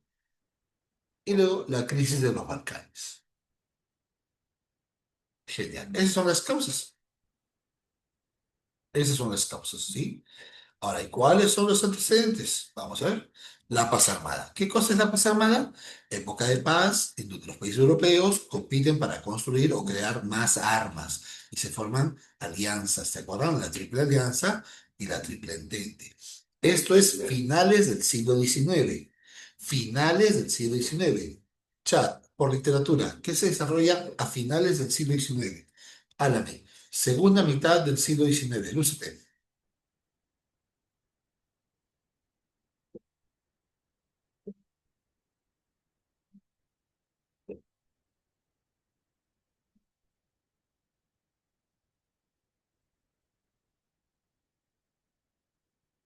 Y luego la crisis de los Balcanes. Genial. Esas son las causas. Esas son las causas, ¿sí? Ahora, ¿y cuáles son los antecedentes? Vamos a ver. La paz armada. ¿Qué cosa es la paz armada? Época de paz en donde los países europeos compiten para construir o crear más armas y se forman alianzas. ¿Se acuerdan? La Triple Alianza y la Triple Entente. Esto es finales del siglo XIX. Finales del siglo XIX. Chat, por literatura, ¿qué se desarrolla a finales del siglo XIX? Álame. Segunda mitad del siglo XIX. Lúcete.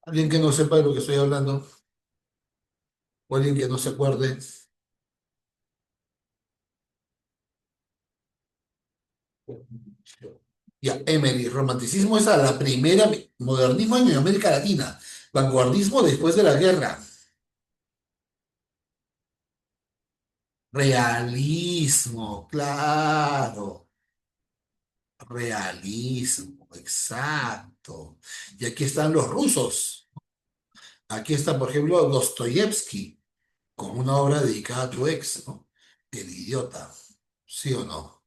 Alguien que no sepa de lo que estoy hablando, o alguien que no se acuerde. Ya, Emery, romanticismo es a la primera, modernismo en América Latina, vanguardismo después de la guerra, realismo, claro, realismo, exacto. Y aquí están los rusos. Aquí está, por ejemplo, Dostoyevsky, con una obra dedicada a tu ex, ¿no? El idiota, ¿sí o no?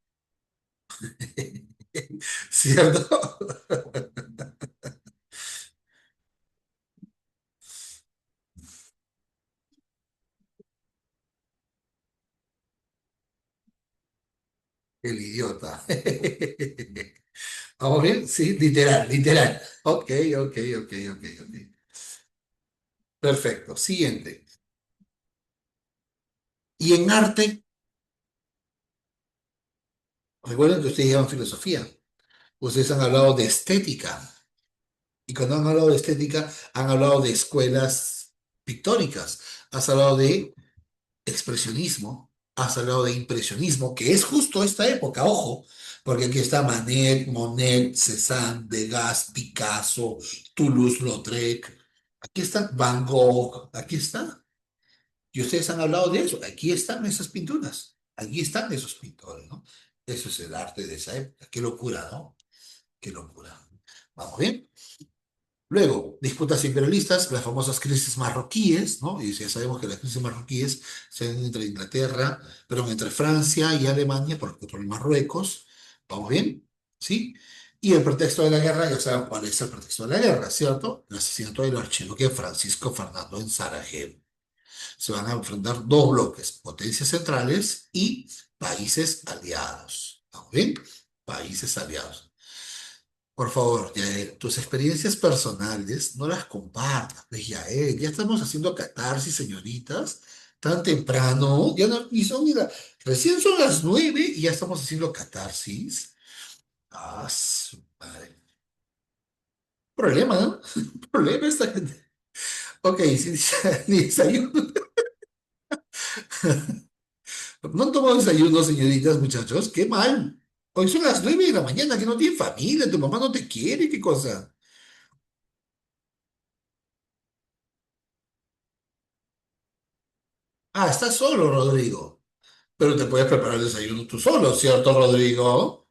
¿Cierto? El idiota. ¿Vamos bien? Sí, literal, literal. Ok, ok, ok, ok, ok. Perfecto. Siguiente. Y en arte, recuerden que ustedes llevan filosofía. Ustedes han hablado de estética. Y cuando han hablado de estética, han hablado de escuelas pictóricas. Has hablado de expresionismo. Has hablado de impresionismo, que es justo esta época, ojo. Porque aquí está Manet, Monet, Cézanne, Degas, Picasso, Toulouse-Lautrec. Aquí está Van Gogh, aquí está. Y ustedes han hablado de eso. Aquí están esas pinturas. Aquí están esos pintores, ¿no? Eso es el arte de esa época. Qué locura, ¿no? Qué locura. Vamos bien. Luego, disputas imperialistas, las famosas crisis marroquíes, ¿no? Y ya sabemos que las crisis marroquíes se dan entre Inglaterra, perdón, entre Francia y Alemania por Marruecos. ¿Vamos bien? ¿Sí? Y el pretexto de la guerra, ya saben cuál es el pretexto de la guerra, ¿cierto? El asesinato del archiduque Francisco Fernando en Sarajevo. Se van a enfrentar dos bloques, potencias centrales y países aliados. ¿Vamos bien? Países aliados. Por favor, Yael, tus experiencias personales no las compartas, pues, Yael. Ya estamos haciendo catarsis, señoritas, tan temprano. Ya no, y son, mira, recién son las 9 y ya estamos haciendo catarsis. Ah, su madre. Problema, ¿no? Problema esta gente. Ok, sí, ni desayuno. No han tomado desayuno, señoritas, muchachos. Qué mal. Hoy son las 9 de la mañana, que no tienes familia, tu mamá no te quiere, qué cosa. Ah, estás solo, Rodrigo. Pero te puedes preparar el desayuno tú solo, ¿cierto, Rodrigo?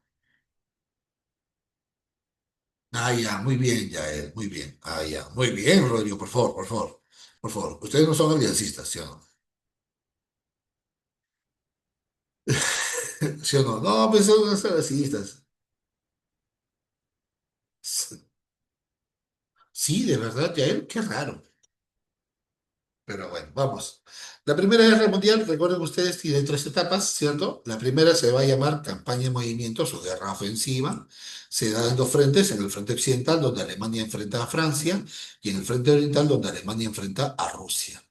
Ah, ya, muy bien, ya, muy bien. Ah, ya, muy bien, Rodrigo, por favor, por favor, por favor. Ustedes no son aliancistas, ¿sí o no? ¿Sí o no? No, pues son aliancistas. Sí, de verdad, ya, qué raro. Pero bueno, vamos. La Primera Guerra Mundial, recuerden ustedes, tiene tres etapas, ¿cierto? La primera se va a llamar campaña de movimientos o guerra ofensiva. Se da en dos frentes, en el frente occidental, donde Alemania enfrenta a Francia, y en el frente oriental, donde Alemania enfrenta a Rusia.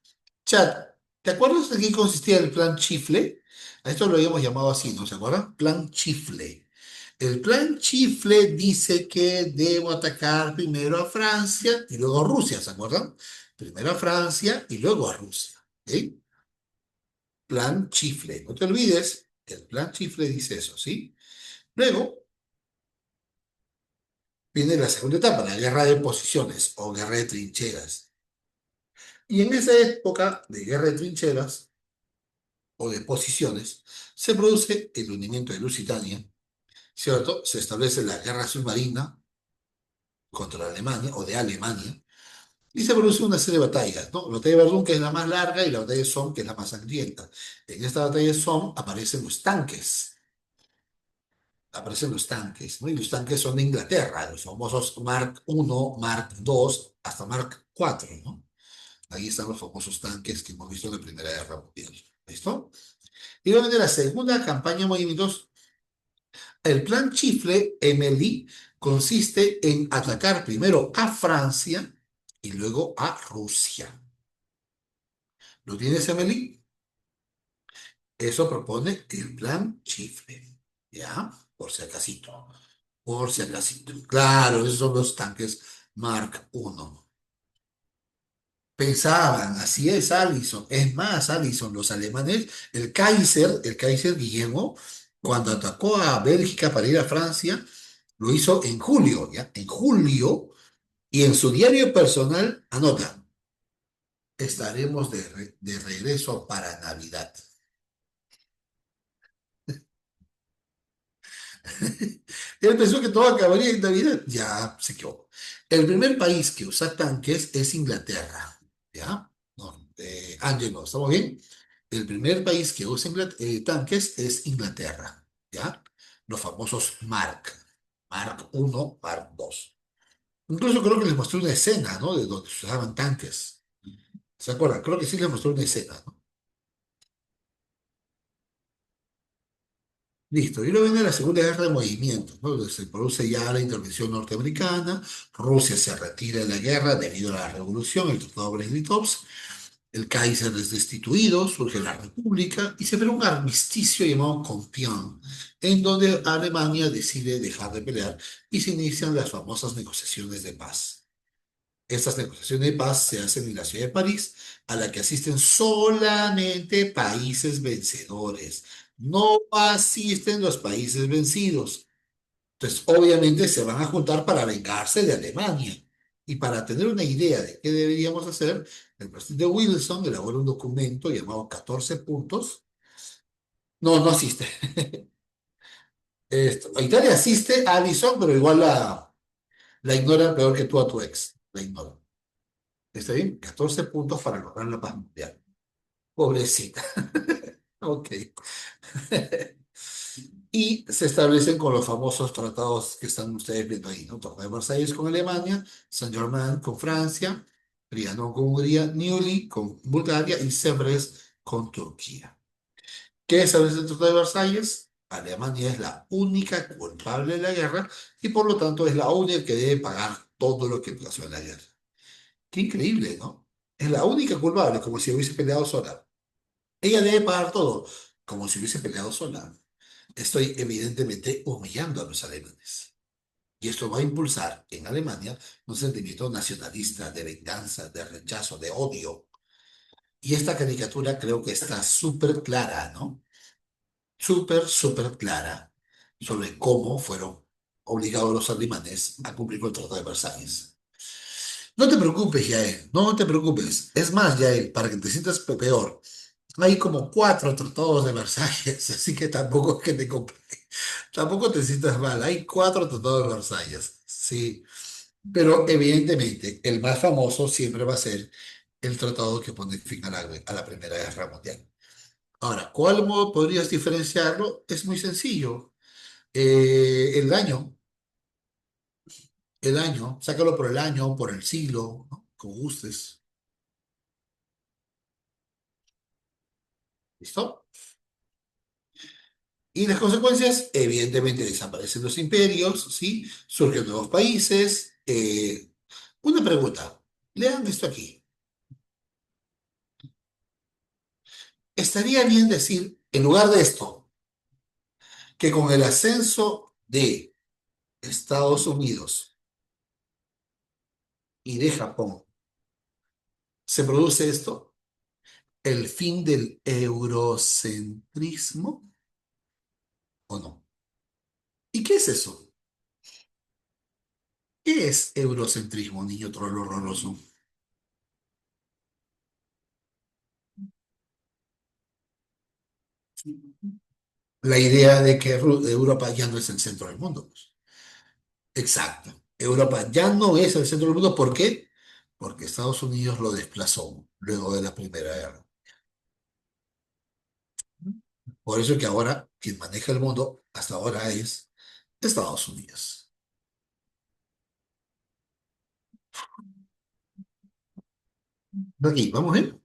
Chat, ¿te acuerdas de qué consistía el plan Chifle? A esto lo habíamos llamado así, ¿no se acuerdan? Plan Chifle. El plan Chifle dice que debo atacar primero a Francia y luego a Rusia, ¿se acuerdan? Primero a Francia y luego a Rusia. ¿Ok? Plan Chifle. No te olvides, el plan Chifle dice eso, ¿sí? Luego viene la segunda etapa, la guerra de posiciones o guerra de trincheras. Y en esa época de guerra de trincheras o de posiciones, se produce el hundimiento de Lusitania, ¿cierto? Se establece la guerra submarina contra Alemania o de Alemania. Y se produce una serie de batallas, ¿no? La batalla de Verdún, que es la más larga, y la batalla de Somme, que es la más sangrienta. En esta batalla de Somme aparecen los tanques, ¿no? Y los tanques son de Inglaterra, los famosos Mark I, Mark II, hasta Mark IV, ¿no? Ahí están los famosos tanques que hemos visto en la Primera Guerra Mundial. ¿Listo? Y luego de la segunda campaña de movimientos, el plan Chifle, Emily, consiste en atacar primero a Francia y luego a Rusia. ¿Lo tienes, Emily? Eso propone el plan Chifle, ¿ya? Por si acasito, por si acasito. Claro, esos son los tanques Mark I. Pensaban, así es, Allison. Es más, Allison, los alemanes, el Kaiser Guillermo, cuando atacó a Bélgica para ir a Francia, lo hizo en julio, ¿ya? En julio, y en su diario personal anota, estaremos de regreso para Navidad. Él pensó que todo acabaría en Navidad. Ya se equivocó. El primer país que usa tanques es Inglaterra. ¿Ya? No, Ángelo, ¿estamos bien? El primer país que usa tanques es Inglaterra. ¿Ya? Los famosos Mark. Mark uno, Mark dos. Incluso creo que les mostré una escena, ¿no? De donde se usaban tanques. ¿Se acuerdan? Creo que sí les mostré una escena, ¿no? Listo, y luego viene la Segunda Guerra de Movimientos, ¿no? Donde se produce ya la intervención norteamericana, Rusia se retira de la guerra debido a la revolución, el Tratado Brest-Litovsk, el Kaiser es destituido, surge la República y se ve un armisticio llamado Compiègne, en donde Alemania decide dejar de pelear y se inician las famosas negociaciones de paz. Estas negociaciones de paz se hacen en la ciudad de París, a la que asisten solamente países vencedores. No asisten los países vencidos. Entonces, obviamente se van a juntar para vengarse de Alemania. Y para tener una idea de qué deberíamos hacer, el presidente Wilson elaboró un documento llamado 14 puntos. No, no asiste. A Italia asiste a Alison, pero igual la ignoran peor que tú a tu ex. La ignoran. ¿Está bien? 14 puntos para lograr la paz mundial. Pobrecita. Ok. Y se establecen con los famosos tratados que están ustedes viendo ahí, ¿no? Tratado de Versalles con Alemania, Saint-Germain con Francia, Trianon con Hungría, Neuilly con Bulgaria y Sevres con Turquía. ¿Qué establece el Tratado de Versalles? Alemania es la única culpable de la guerra y por lo tanto es la única que debe pagar todo lo que pasó en la guerra. Qué increíble, ¿no? Es la única culpable, como si hubiese peleado sola. Ella debe pagar todo, como si hubiese peleado sola. Estoy evidentemente humillando a los alemanes. Y esto va a impulsar en Alemania un sentimiento nacionalista, de venganza, de rechazo, de odio. Y esta caricatura creo que está súper clara, ¿no? Súper clara sobre cómo fueron obligados los alemanes a cumplir con el Tratado de Versalles. No te preocupes, Yael, no te preocupes. Es más, Yael, para que te sientas peor, hay como 4 tratados de Versalles, así que tampoco es que te tampoco te sientas mal. Hay 4 tratados de Versalles, sí. Pero evidentemente el más famoso siempre va a ser el tratado que pone fin a la Primera Guerra Mundial. Ahora, ¿cuál modo podrías diferenciarlo? Es muy sencillo. El año, sácalo por el año, por el siglo, ¿no? Como gustes. ¿Listo? Y las consecuencias, evidentemente, desaparecen los imperios, ¿sí? Surgen nuevos países. Una pregunta, lean esto aquí. Estaría bien decir, en lugar de esto, que con el ascenso de Estados Unidos y de Japón se produce esto, el fin del eurocentrismo, ¿o no? ¿Y qué es eso? ¿Qué es eurocentrismo, niño trolo horroroso? La idea de que Europa ya no es el centro del mundo, pues. Exacto. Europa ya no es el centro del mundo. ¿Por qué? Porque Estados Unidos lo desplazó luego de la Primera Guerra. Por eso es que ahora quien maneja el mundo hasta ahora es Estados Unidos. Aquí, vamos bien.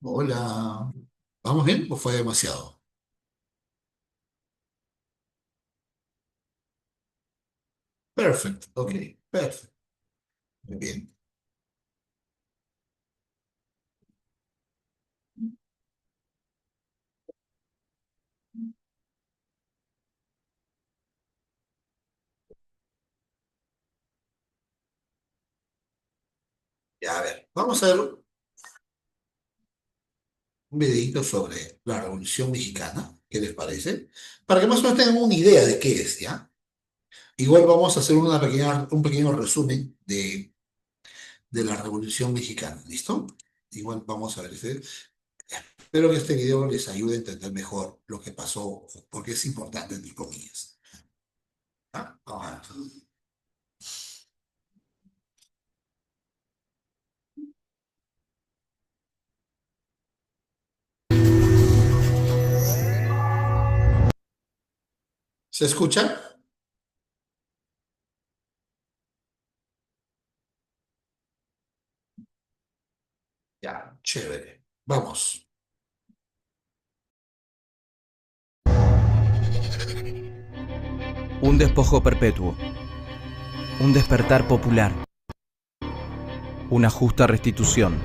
Hola. ¿Vamos bien o fue demasiado? Perfecto. Ok. Perfecto. Muy bien. Ya, a ver. Vamos a ver un videito sobre la Revolución Mexicana. ¿Qué les parece? Para que más o menos tengan una idea de qué es, ¿ya? Igual vamos a hacer un pequeño resumen de la Revolución Mexicana, ¿listo? Igual vamos a ver este. Espero que este video les ayude a entender mejor lo que pasó, porque es importante, entre comillas. ¿Ah? Vamos a ver. ¿Se escucha? Ya, chévere. Vamos. Un despojo perpetuo, un despertar popular, una justa restitución.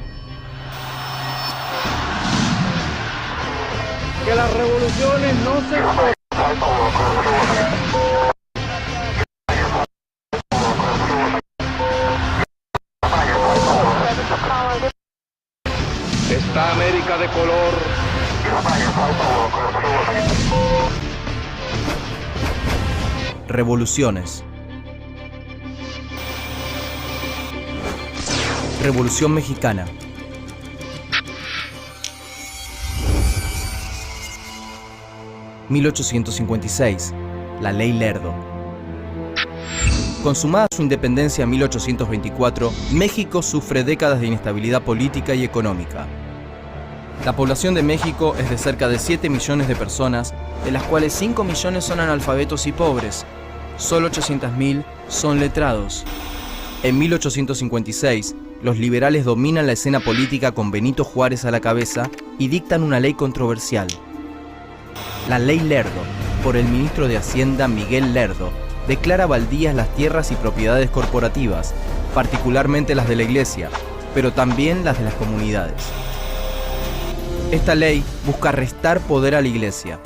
Que las revoluciones no se... Esta América de color Revoluciones. Revolución Mexicana. (1856) La Ley Lerdo. Consumada su independencia en 1824, México sufre décadas de inestabilidad política y económica. La población de México es de cerca de 7 millones de personas, de las cuales 5 millones son analfabetos y pobres. Solo 800.000 son letrados. En 1856, los liberales dominan la escena política con Benito Juárez a la cabeza y dictan una ley controversial. La Ley Lerdo, por el ministro de Hacienda Miguel Lerdo, declara baldías las tierras y propiedades corporativas, particularmente las de la Iglesia, pero también las de las comunidades. Esta ley busca restar poder a la Iglesia.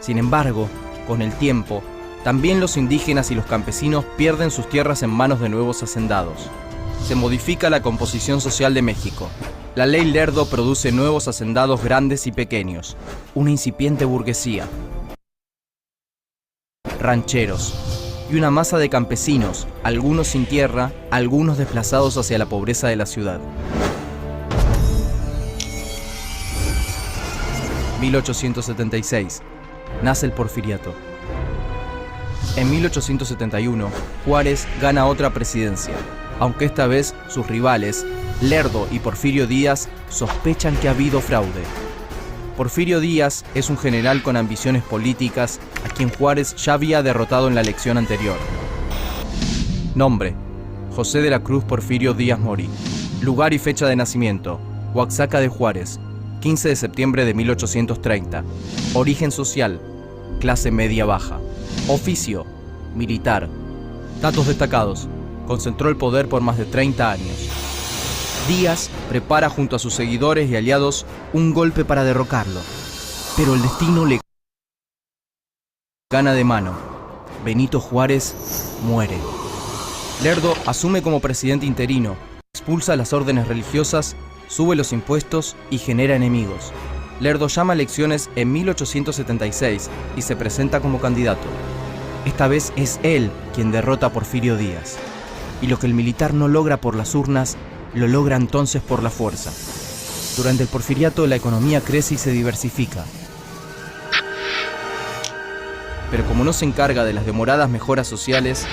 Sin embargo, con el tiempo, también los indígenas y los campesinos pierden sus tierras en manos de nuevos hacendados. Se modifica la composición social de México. La Ley Lerdo produce nuevos hacendados grandes y pequeños, una incipiente burguesía, rancheros y una masa de campesinos, algunos sin tierra, algunos desplazados hacia la pobreza de la ciudad. 1876. Nace el Porfiriato. En 1871, Juárez gana otra presidencia, aunque esta vez sus rivales, Lerdo y Porfirio Díaz, sospechan que ha habido fraude. Porfirio Díaz es un general con ambiciones políticas a quien Juárez ya había derrotado en la elección anterior. Nombre: José de la Cruz Porfirio Díaz Mori. Lugar y fecha de nacimiento: Oaxaca de Juárez, 15 de septiembre de 1830. Origen social: clase media-baja. Oficio: militar. Datos destacados: concentró el poder por más de 30 años. Díaz prepara junto a sus seguidores y aliados un golpe para derrocarlo, pero el destino le gana de mano. Benito Juárez muere. Lerdo asume como presidente interino, expulsa las órdenes religiosas, sube los impuestos y genera enemigos. Lerdo llama a elecciones en 1876 y se presenta como candidato. Esta vez es él quien derrota a Porfirio Díaz. Y lo que el militar no logra por las urnas, lo logra entonces por la fuerza. Durante el Porfiriato la economía crece y se diversifica. Pero como no se encarga de las demoradas mejoras sociales,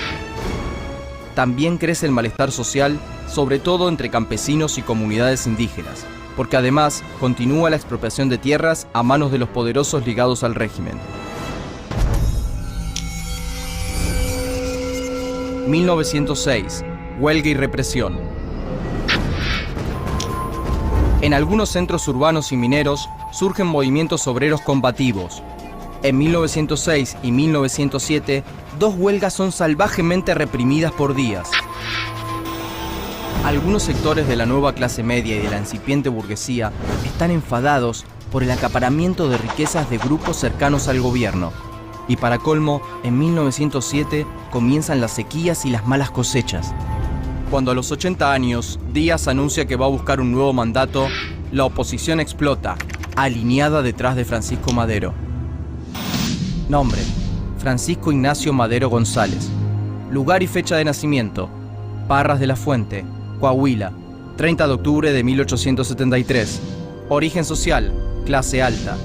también crece el malestar social, sobre todo entre campesinos y comunidades indígenas, porque además continúa la expropiación de tierras a manos de los poderosos ligados al régimen. 1906. Huelga y represión. En algunos centros urbanos y mineros surgen movimientos obreros combativos. En 1906 y 1907, 2 huelgas son salvajemente reprimidas por Díaz. Algunos sectores de la nueva clase media y de la incipiente burguesía están enfadados por el acaparamiento de riquezas de grupos cercanos al gobierno. Y para colmo, en 1907 comienzan las sequías y las malas cosechas. Cuando a los 80 años Díaz anuncia que va a buscar un nuevo mandato, la oposición explota, alineada detrás de Francisco Madero. Nombre: Francisco Ignacio Madero González. Lugar y fecha de nacimiento: Parras de la Fuente, Coahuila, 30 de octubre de 1873. Origen social: clase alta.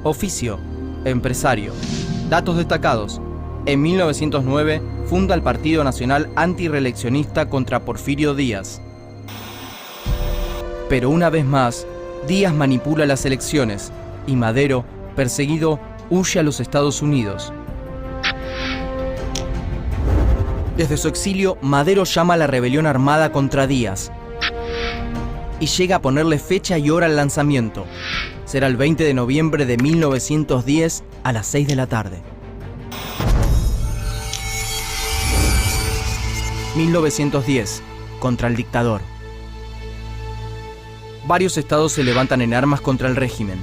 Oficio: empresario. Datos destacados: en 1909 funda el Partido Nacional Antirreeleccionista contra Porfirio Díaz. Pero una vez más, Díaz manipula las elecciones y Madero, perseguido, huye a los Estados Unidos. Desde su exilio, Madero llama a la rebelión armada contra Díaz y llega a ponerle fecha y hora al lanzamiento. Será el 20 de noviembre de 1910 a las 6 de la tarde. 1910. Contra el dictador. Varios estados se levantan en armas contra el régimen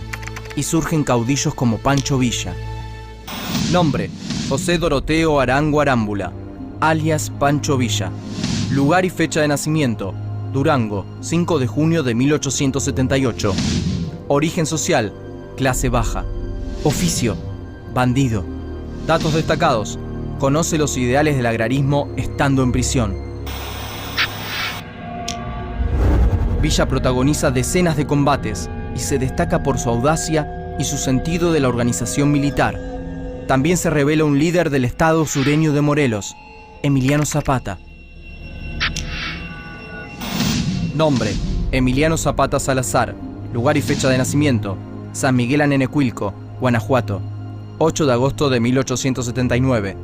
y surgen caudillos como Pancho Villa. Nombre: José Doroteo Arango Arámbula, alias Pancho Villa. Lugar y fecha de nacimiento: Durango, 5 de junio de 1878. Origen social: clase baja. Oficio: bandido. Datos destacados: conoce los ideales del agrarismo estando en prisión. Villa protagoniza decenas de combates y se destaca por su audacia y su sentido de la organización militar. También se revela un líder del estado sureño de Morelos, Emiliano Zapata. Nombre: Emiliano Zapata Salazar. Lugar y fecha de nacimiento: San Miguel Anenecuilco, Guanajuato, 8 de agosto de 1879.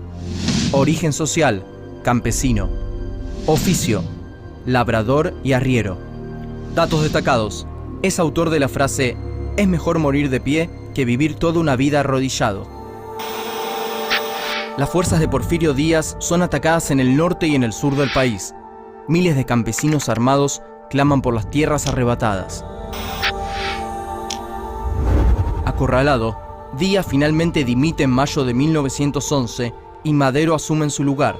Origen social: campesino. Oficio: labrador y arriero. Datos destacados: es autor de la frase «Es mejor morir de pie que vivir toda una vida arrodillado». Las fuerzas de Porfirio Díaz son atacadas en el norte y en el sur del país. Miles de campesinos armados claman por las tierras arrebatadas. Acorralado, Díaz finalmente dimite en mayo de 1911 y Madero asume en su lugar.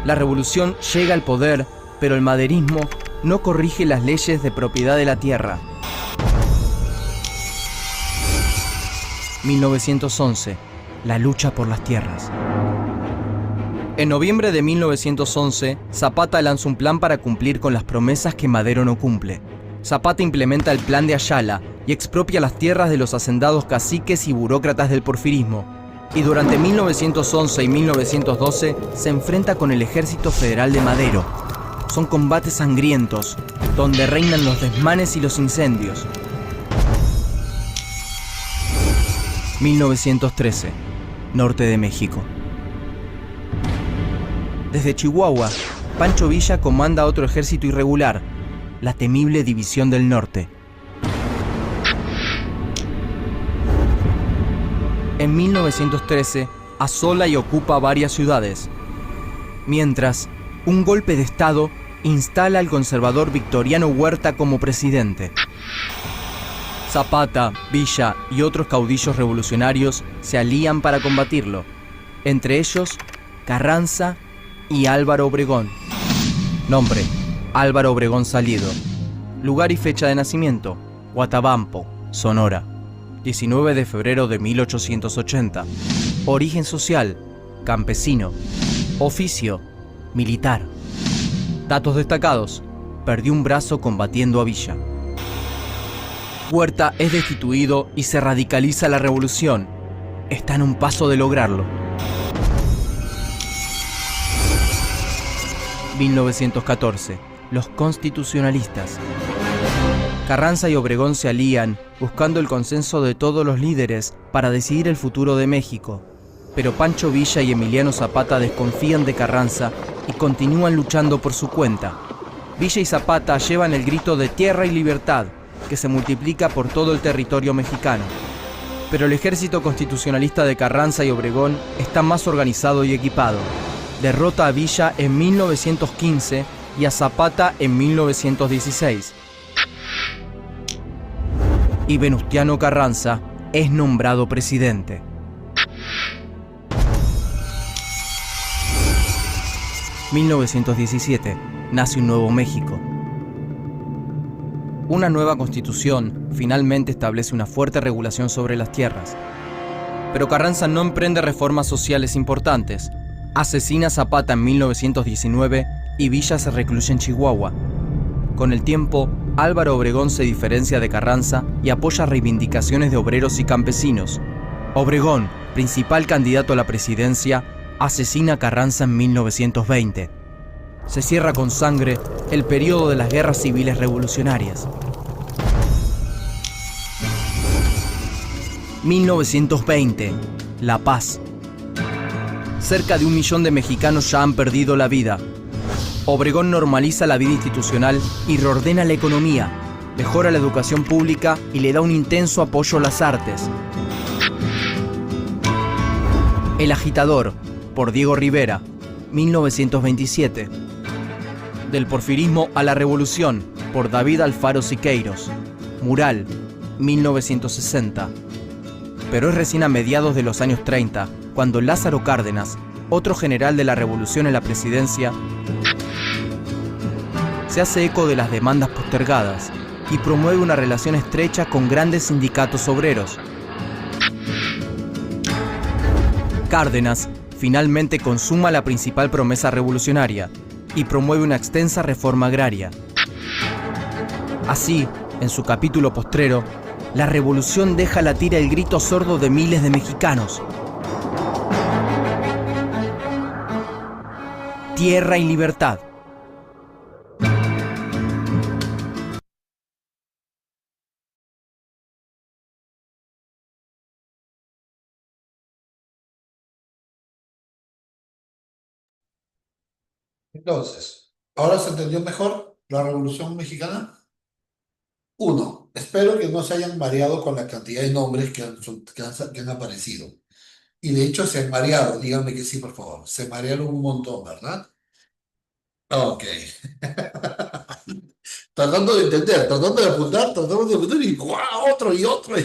La revolución llega al poder, pero el maderismo no corrige las leyes de propiedad de la tierra. 1911. La lucha por las tierras. En noviembre de 1911, Zapata lanza un plan para cumplir con las promesas que Madero no cumple. Zapata implementa el Plan de Ayala y expropia las tierras de los hacendados caciques y burócratas del porfirismo. Y durante 1911 y 1912 se enfrenta con el Ejército Federal de Madero. Son combates sangrientos, donde reinan los desmanes y los incendios. 1913. Norte de México. Desde Chihuahua, Pancho Villa comanda otro ejército irregular, la temible División del Norte. En 1913, asola y ocupa varias ciudades. Mientras, un golpe de Estado instala al conservador Victoriano Huerta como presidente. Zapata, Villa y otros caudillos revolucionarios se alían para combatirlo, entre ellos Carranza y Álvaro Obregón. Nombre: Álvaro Obregón Salido. Lugar y fecha de nacimiento: Guatabampo, Sonora, 19 de febrero de 1880. Origen social: campesino. Oficio: militar. Datos destacados: perdió un brazo combatiendo a Villa. Huerta es destituido y se radicaliza la revolución. Está en un paso de lograrlo. 1914. Los constitucionalistas. Carranza y Obregón se alían, buscando el consenso de todos los líderes para decidir el futuro de México. Pero Pancho Villa y Emiliano Zapata desconfían de Carranza y continúan luchando por su cuenta. Villa y Zapata llevan el grito de tierra y libertad, que se multiplica por todo el territorio mexicano. Pero el ejército constitucionalista de Carranza y Obregón está más organizado y equipado. Derrota a Villa en 1915 y a Zapata en 1916. Y Venustiano Carranza es nombrado presidente. En 1917 nace un nuevo México. Una nueva constitución finalmente establece una fuerte regulación sobre las tierras. Pero Carranza no emprende reformas sociales importantes. Asesina a Zapata en 1919 y Villa se recluye en Chihuahua. Con el tiempo, Álvaro Obregón se diferencia de Carranza y apoya reivindicaciones de obreros y campesinos. Obregón, principal candidato a la presidencia, asesina a Carranza en 1920. Se cierra con sangre el periodo de las guerras civiles revolucionarias. 1920. La paz. Cerca de 1 millón de mexicanos ya han perdido la vida. Obregón normaliza la vida institucional y reordena la economía, mejora la educación pública y le da un intenso apoyo a las artes. El agitador, por Diego Rivera, 1927. Del porfirismo a la revolución, por David Alfaro Siqueiros, Mural, 1960. Pero es recién a mediados de los años 30, cuando Lázaro Cárdenas, otro general de la revolución en la presidencia, se hace eco de las demandas postergadas y promueve una relación estrecha con grandes sindicatos obreros. Cárdenas finalmente consuma la principal promesa revolucionaria y promueve una extensa reforma agraria. Así, en su capítulo postrero, la revolución deja latir el grito sordo de miles de mexicanos. Tierra y libertad. Entonces, ¿ahora se entendió mejor la Revolución Mexicana? Uno, espero que no se hayan mareado con la cantidad de nombres que han aparecido. Y de hecho se han mareado, díganme que sí, por favor. Se marearon un montón, ¿verdad? Ok. Tratando de apuntar, tratando de apuntar y ¡guau! Otro y otro.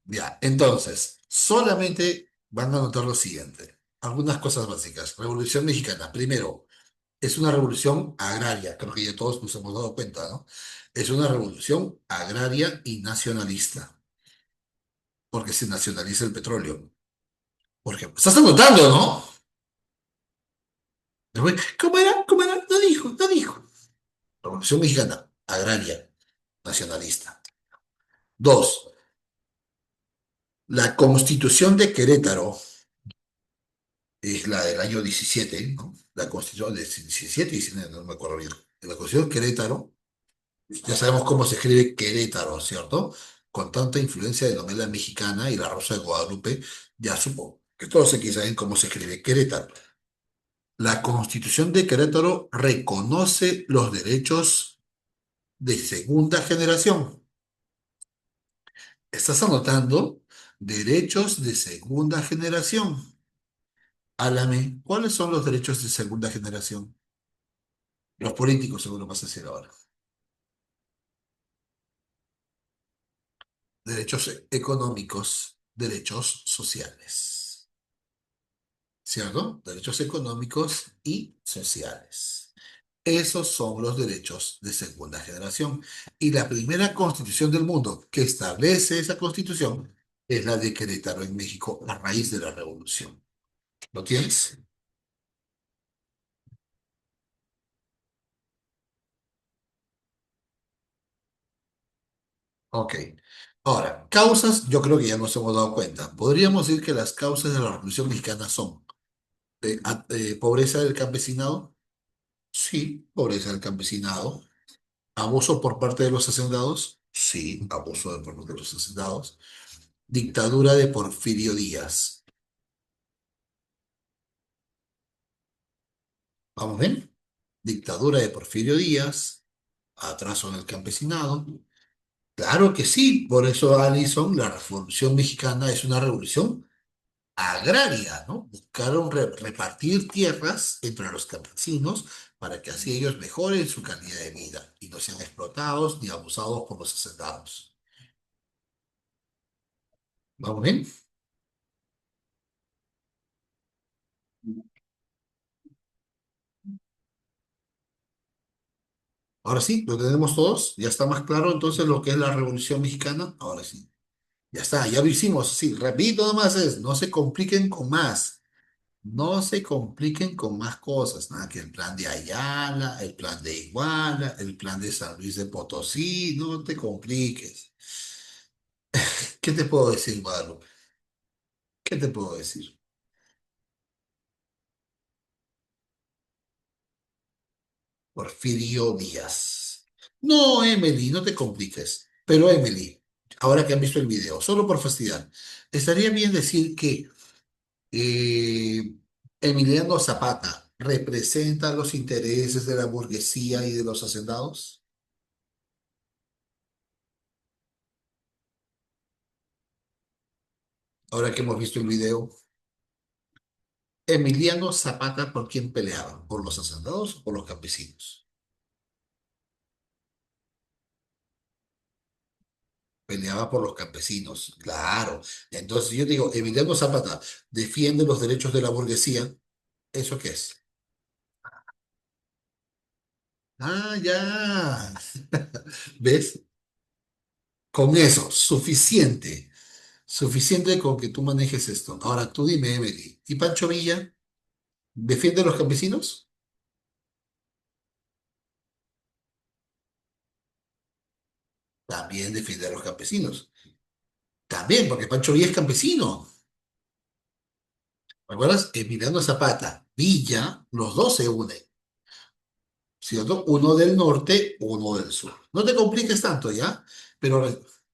Ya, entonces, solamente van a notar lo siguiente. Algunas cosas básicas. Revolución Mexicana. Primero, es una revolución agraria. Creo que ya todos nos hemos dado cuenta, ¿no? Es una revolución agraria y nacionalista. Porque se nacionaliza el petróleo. Por ejemplo, ¿estás anotando, no? ¿Cómo era? ¿Cómo era? No dijo, no dijo. Revolución Mexicana, agraria, nacionalista. Dos, la Constitución de Querétaro es la del año 17, ¿no? La Constitución de 17, 19, no me acuerdo bien. La Constitución de Querétaro, ya sabemos cómo se escribe Querétaro, ¿cierto? Con tanta influencia de novela mexicana y La Rosa de Guadalupe, ya supongo que todos aquí saben cómo se escribe Querétaro. La Constitución de Querétaro reconoce los derechos de segunda generación. ¿Estás anotando? Derechos de segunda generación. Álame, ¿cuáles son los derechos de segunda generación? Los políticos, seguro vas a decir ahora. Derechos económicos, derechos sociales. ¿Cierto? Derechos económicos y sociales. Esos son los derechos de segunda generación. Y la primera constitución del mundo que establece esa constitución es la de Querétaro en México a raíz de la revolución. ¿Lo tienes? Ok. Ahora, causas, yo creo que ya nos hemos dado cuenta. Podríamos decir que las causas de la Revolución Mexicana son pobreza del campesinado. Sí, pobreza del campesinado. Abuso por parte de los hacendados. Sí, abuso por parte de los hacendados. Dictadura de Porfirio Díaz. ¿Vamos bien? Dictadura de Porfirio Díaz. Atraso en el campesinado. Claro que sí, por eso, Alison, la Revolución Mexicana es una revolución agraria, ¿no? Buscaron repartir tierras entre los campesinos para que así ellos mejoren su calidad de vida y no sean explotados ni abusados por los hacendados. ¿Vamos bien? Ahora sí, lo tenemos todos. Ya está más claro entonces lo que es la Revolución Mexicana. Ahora sí. Ya está, ya lo hicimos. Sí, repito nomás es, no se compliquen con más. No se compliquen con más cosas, nada que el plan de Ayala, el plan de Iguala, el plan de San Luis de Potosí, no te compliques. ¿Qué te puedo decir, Guadalupe? ¿Qué te puedo decir? Porfirio Díaz. No, Emily, no te compliques. Pero Emily, ahora que han visto el video, solo por fastidiar, estaría bien decir que eh, Emiliano Zapata representa los intereses de la burguesía y de los hacendados. Ahora que hemos visto el video, Emiliano Zapata, ¿por quién peleaba? ¿Por los hacendados o por los campesinos? Peleaba por los campesinos, claro. Entonces yo digo, Emiliano Zapata defiende los derechos de la burguesía. ¿Eso qué es? Ah, ya. ¿Ves? Con eso, suficiente. Suficiente con que tú manejes esto. Ahora tú dime, Emily. ¿Y Pancho Villa defiende a los campesinos? También defiende a los campesinos. También, porque Pancho Villa es campesino. ¿Me acuerdas? Emiliano Zapata, Villa, los dos se unen. ¿Cierto? Uno del norte, uno del sur. No te compliques tanto, ¿ya? Pero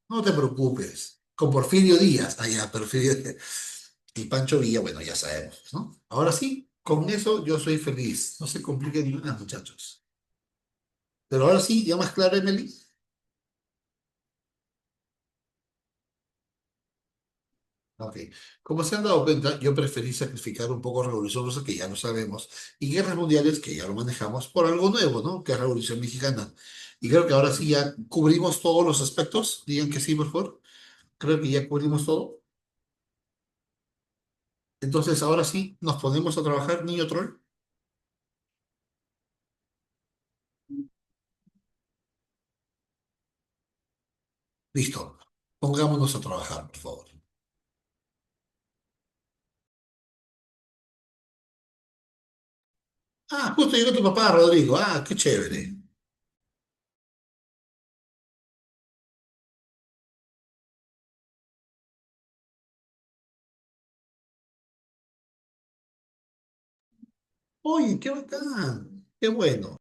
no te preocupes. Con Porfirio Díaz, allá, Porfirio Díaz. Y Pancho Villa, bueno, ya sabemos, ¿no? Ahora sí, con eso yo soy feliz. No se compliquen ni nada, muchachos. Pero ahora sí, ya más claro, Emily. Ok. Como se han dado cuenta, yo preferí sacrificar un poco Revolución Rusa, que ya lo sabemos, y Guerras Mundiales, que ya lo manejamos, por algo nuevo, ¿no? Que es Revolución Mexicana. Y creo que ahora sí ya cubrimos todos los aspectos. Digan que sí, por favor. Creo que ya cubrimos todo. Entonces, ahora sí, nos ponemos a trabajar, niño troll. Listo. Pongámonos a trabajar, por favor. Ah, justo llegó tu papá, Rodrigo. Ah, qué chévere. Oye, qué bacán. Qué bueno.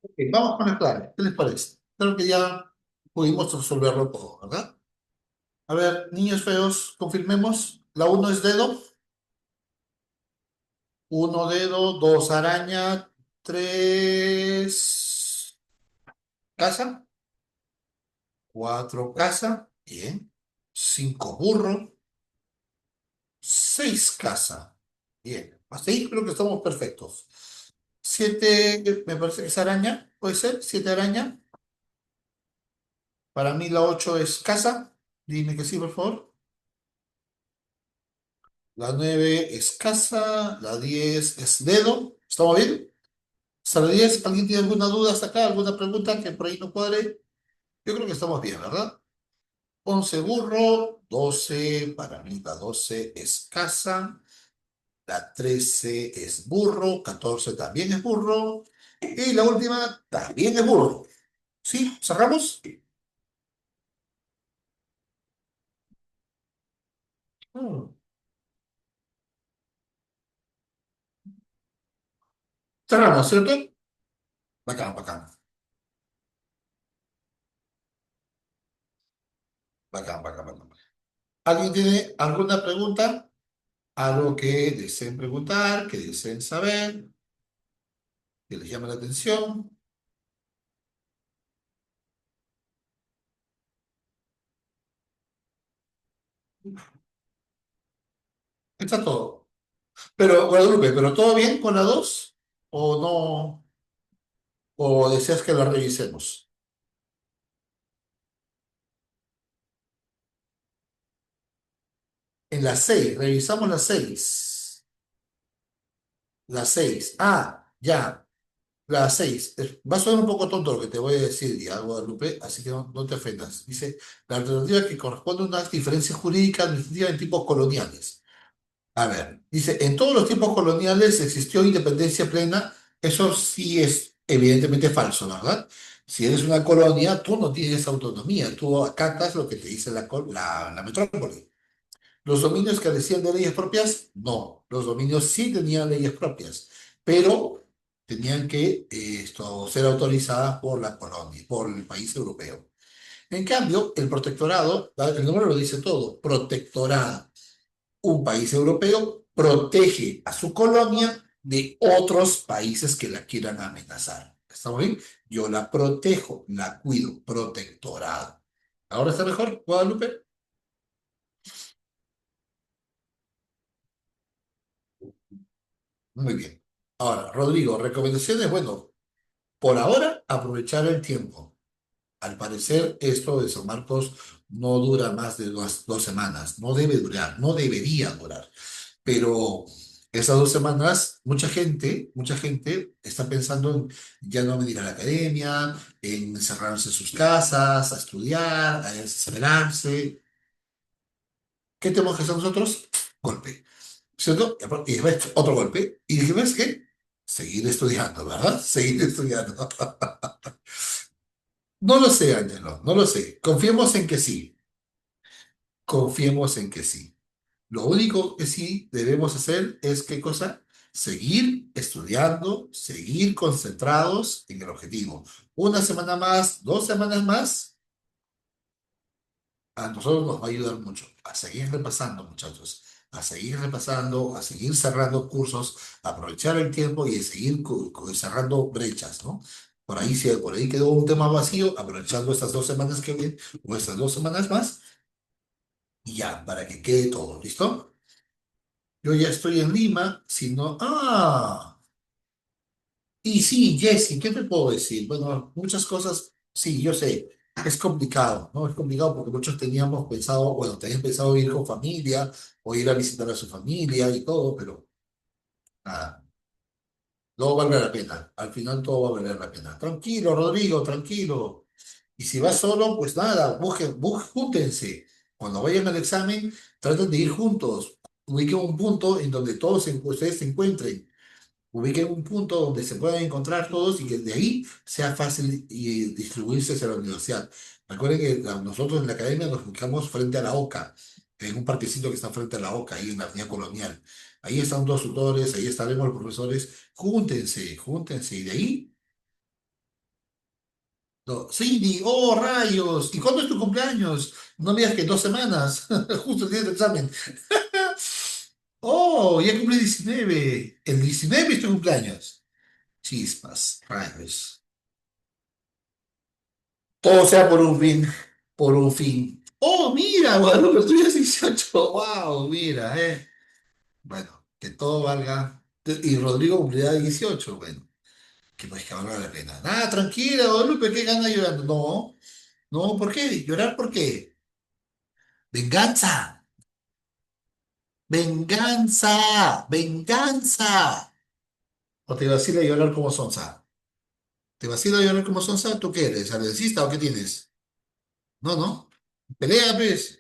Ok, vamos con las claves. ¿Qué les parece? Creo que ya pudimos resolverlo todo, ¿verdad? A ver, niños feos, confirmemos. La uno es dedo, uno dedo, dos araña, tres casa, cuatro casa, bien. Cinco burro, seis casa, bien. Hasta ahí creo que estamos perfectos. Siete, me parece que es araña, puede ser, siete araña. Para mí la ocho es casa. Dime que sí, por favor. La 9 es casa, la 10 es dedo. ¿Estamos bien? Hasta la 10, ¿alguien tiene alguna duda hasta acá? ¿Alguna pregunta que por ahí no cuadre? Yo creo que estamos bien, ¿verdad? 11 burro, 12 para mí la 12 es casa, la 13 es burro, 14 también es burro, y la última también es burro. ¿Sí? ¿Cerramos? Mm. Cerramos, ¿cierto? Bacán, bacán, bacán, bacán, bacán. ¿Alguien tiene alguna pregunta? Algo que deseen preguntar, que deseen saber, que les llame la atención. Está todo. Pero, Guadalupe, ¿pero todo bien con la 2? ¿O no? ¿O deseas que la revisemos? En la 6 revisamos la 6. La 6. Ah, ya. La 6. Va a sonar un poco tonto lo que te voy a decir ya, Guadalupe, así que no te ofendas. Dice, la alternativa que corresponde a unas diferencias jurídicas administrativas en tipos coloniales. A ver, dice, en todos los tiempos coloniales existió independencia plena. Eso sí es evidentemente falso, ¿verdad? Si eres una colonia, tú no tienes autonomía, tú acatas lo que te dice la metrópoli. ¿Los dominios carecían de leyes propias? No, los dominios sí tenían leyes propias, pero tenían que ser autorizadas por la colonia, por el país europeo. En cambio, el protectorado, el nombre lo dice todo, protectorado. Un país europeo protege a su colonia de otros países que la quieran amenazar. ¿Estamos bien? Yo la protejo, la cuido, protectorado. ¿Ahora está mejor, Guadalupe? Muy bien. Ahora, Rodrigo, recomendaciones, bueno, por ahora, aprovechar el tiempo. Al parecer, esto de San Marcos no dura más de dos semanas. No debe durar, no debería durar. Pero esas dos semanas, mucha gente está pensando en ya no venir a la academia, en encerrarse en sus casas, a estudiar, a desesperarse. ¿Qué tenemos que hacer nosotros? Golpe, ¿cierto? Y después otro golpe. Y dijimos que seguir estudiando, ¿verdad? Seguir estudiando. No lo sé, Ángelo, no lo sé. Confiemos en que sí. Confiemos en que sí. Lo único que sí debemos hacer es, ¿qué cosa? Seguir estudiando, seguir concentrados en el objetivo. Una semana más, dos semanas más, a nosotros nos va a ayudar mucho a seguir repasando, muchachos, a seguir repasando, a seguir cerrando cursos, a aprovechar el tiempo y a seguir cerrando brechas, ¿no? Por ahí, si por ahí quedó un tema vacío, aprovechando estas dos semanas que vienen, o estas dos semanas más, y ya, para que quede todo, ¿listo? Yo ya estoy en Lima, si no... Ah, y sí, Jesse, ¿qué te puedo decir? Bueno, muchas cosas, sí, yo sé, es complicado, ¿no? Es complicado porque muchos teníamos pensado, bueno, tenían pensado ir con familia o ir a visitar a su familia y todo, pero nada, no vale la pena. Al final todo va a valer la pena. Tranquilo, Rodrigo, tranquilo. Y si vas solo, pues nada, júntense. Cuando vayan al examen, traten de ir juntos. Ubiquen un punto en donde todos ustedes se encuentren. Ubiquen un punto donde se puedan encontrar todos y que de ahí sea fácil y distribuirse hacia la universidad. Recuerden que nosotros en la academia nos ubicamos frente a la OCA, en un parquecito que está frente a la OCA, ahí en la Avenida Colonial. Ahí están dos tutores, ahí estaremos los profesores. Júntense, júntense y de ahí No, Cindy, oh, rayos. ¿Y cuándo es tu cumpleaños? No me digas que en 2 semanas. Justo tienes el examen. Oh, ya cumplí 19. El 19 es tu cumpleaños. Chispas, rayos. Todo sea por un fin. Por un fin. Oh, mira, Guadalupe, tú ya es 18. Wow, mira, eh. Bueno, que todo valga. Y Rodrigo cumplirá 18. Bueno, que pues que valga la pena. Nada, tranquila, Guadalupe, ¿qué gana llorando? No, no, ¿por qué? ¿Llorar por qué? Venganza, venganza, venganza. ¿O te vacila llorar como sonsa? ¿Te vacila llorar como sonsa? ¿Tú qué eres? ¿Alecista o qué tienes? No, no. Pelea, pues.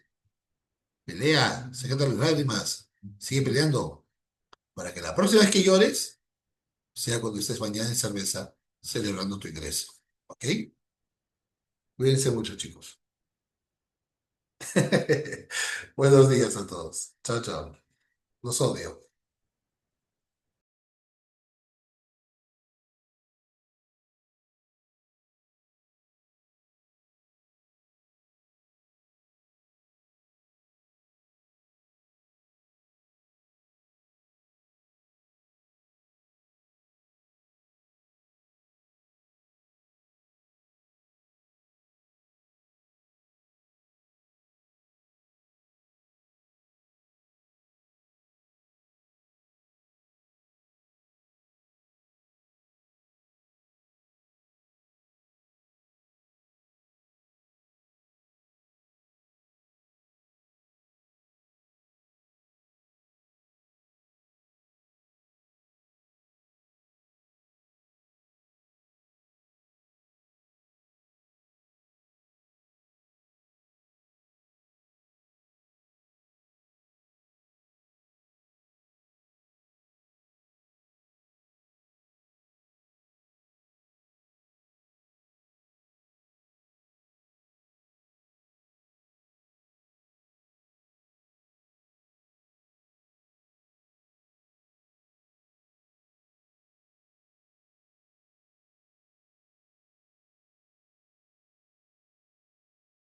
Pelea, sácate las lágrimas. Sigue peleando. Para que la próxima vez que llores sea cuando estés bañada en cerveza celebrando tu ingreso. ¿Ok? Cuídense mucho, chicos. Buenos días a todos. Chao, chao. Los odio.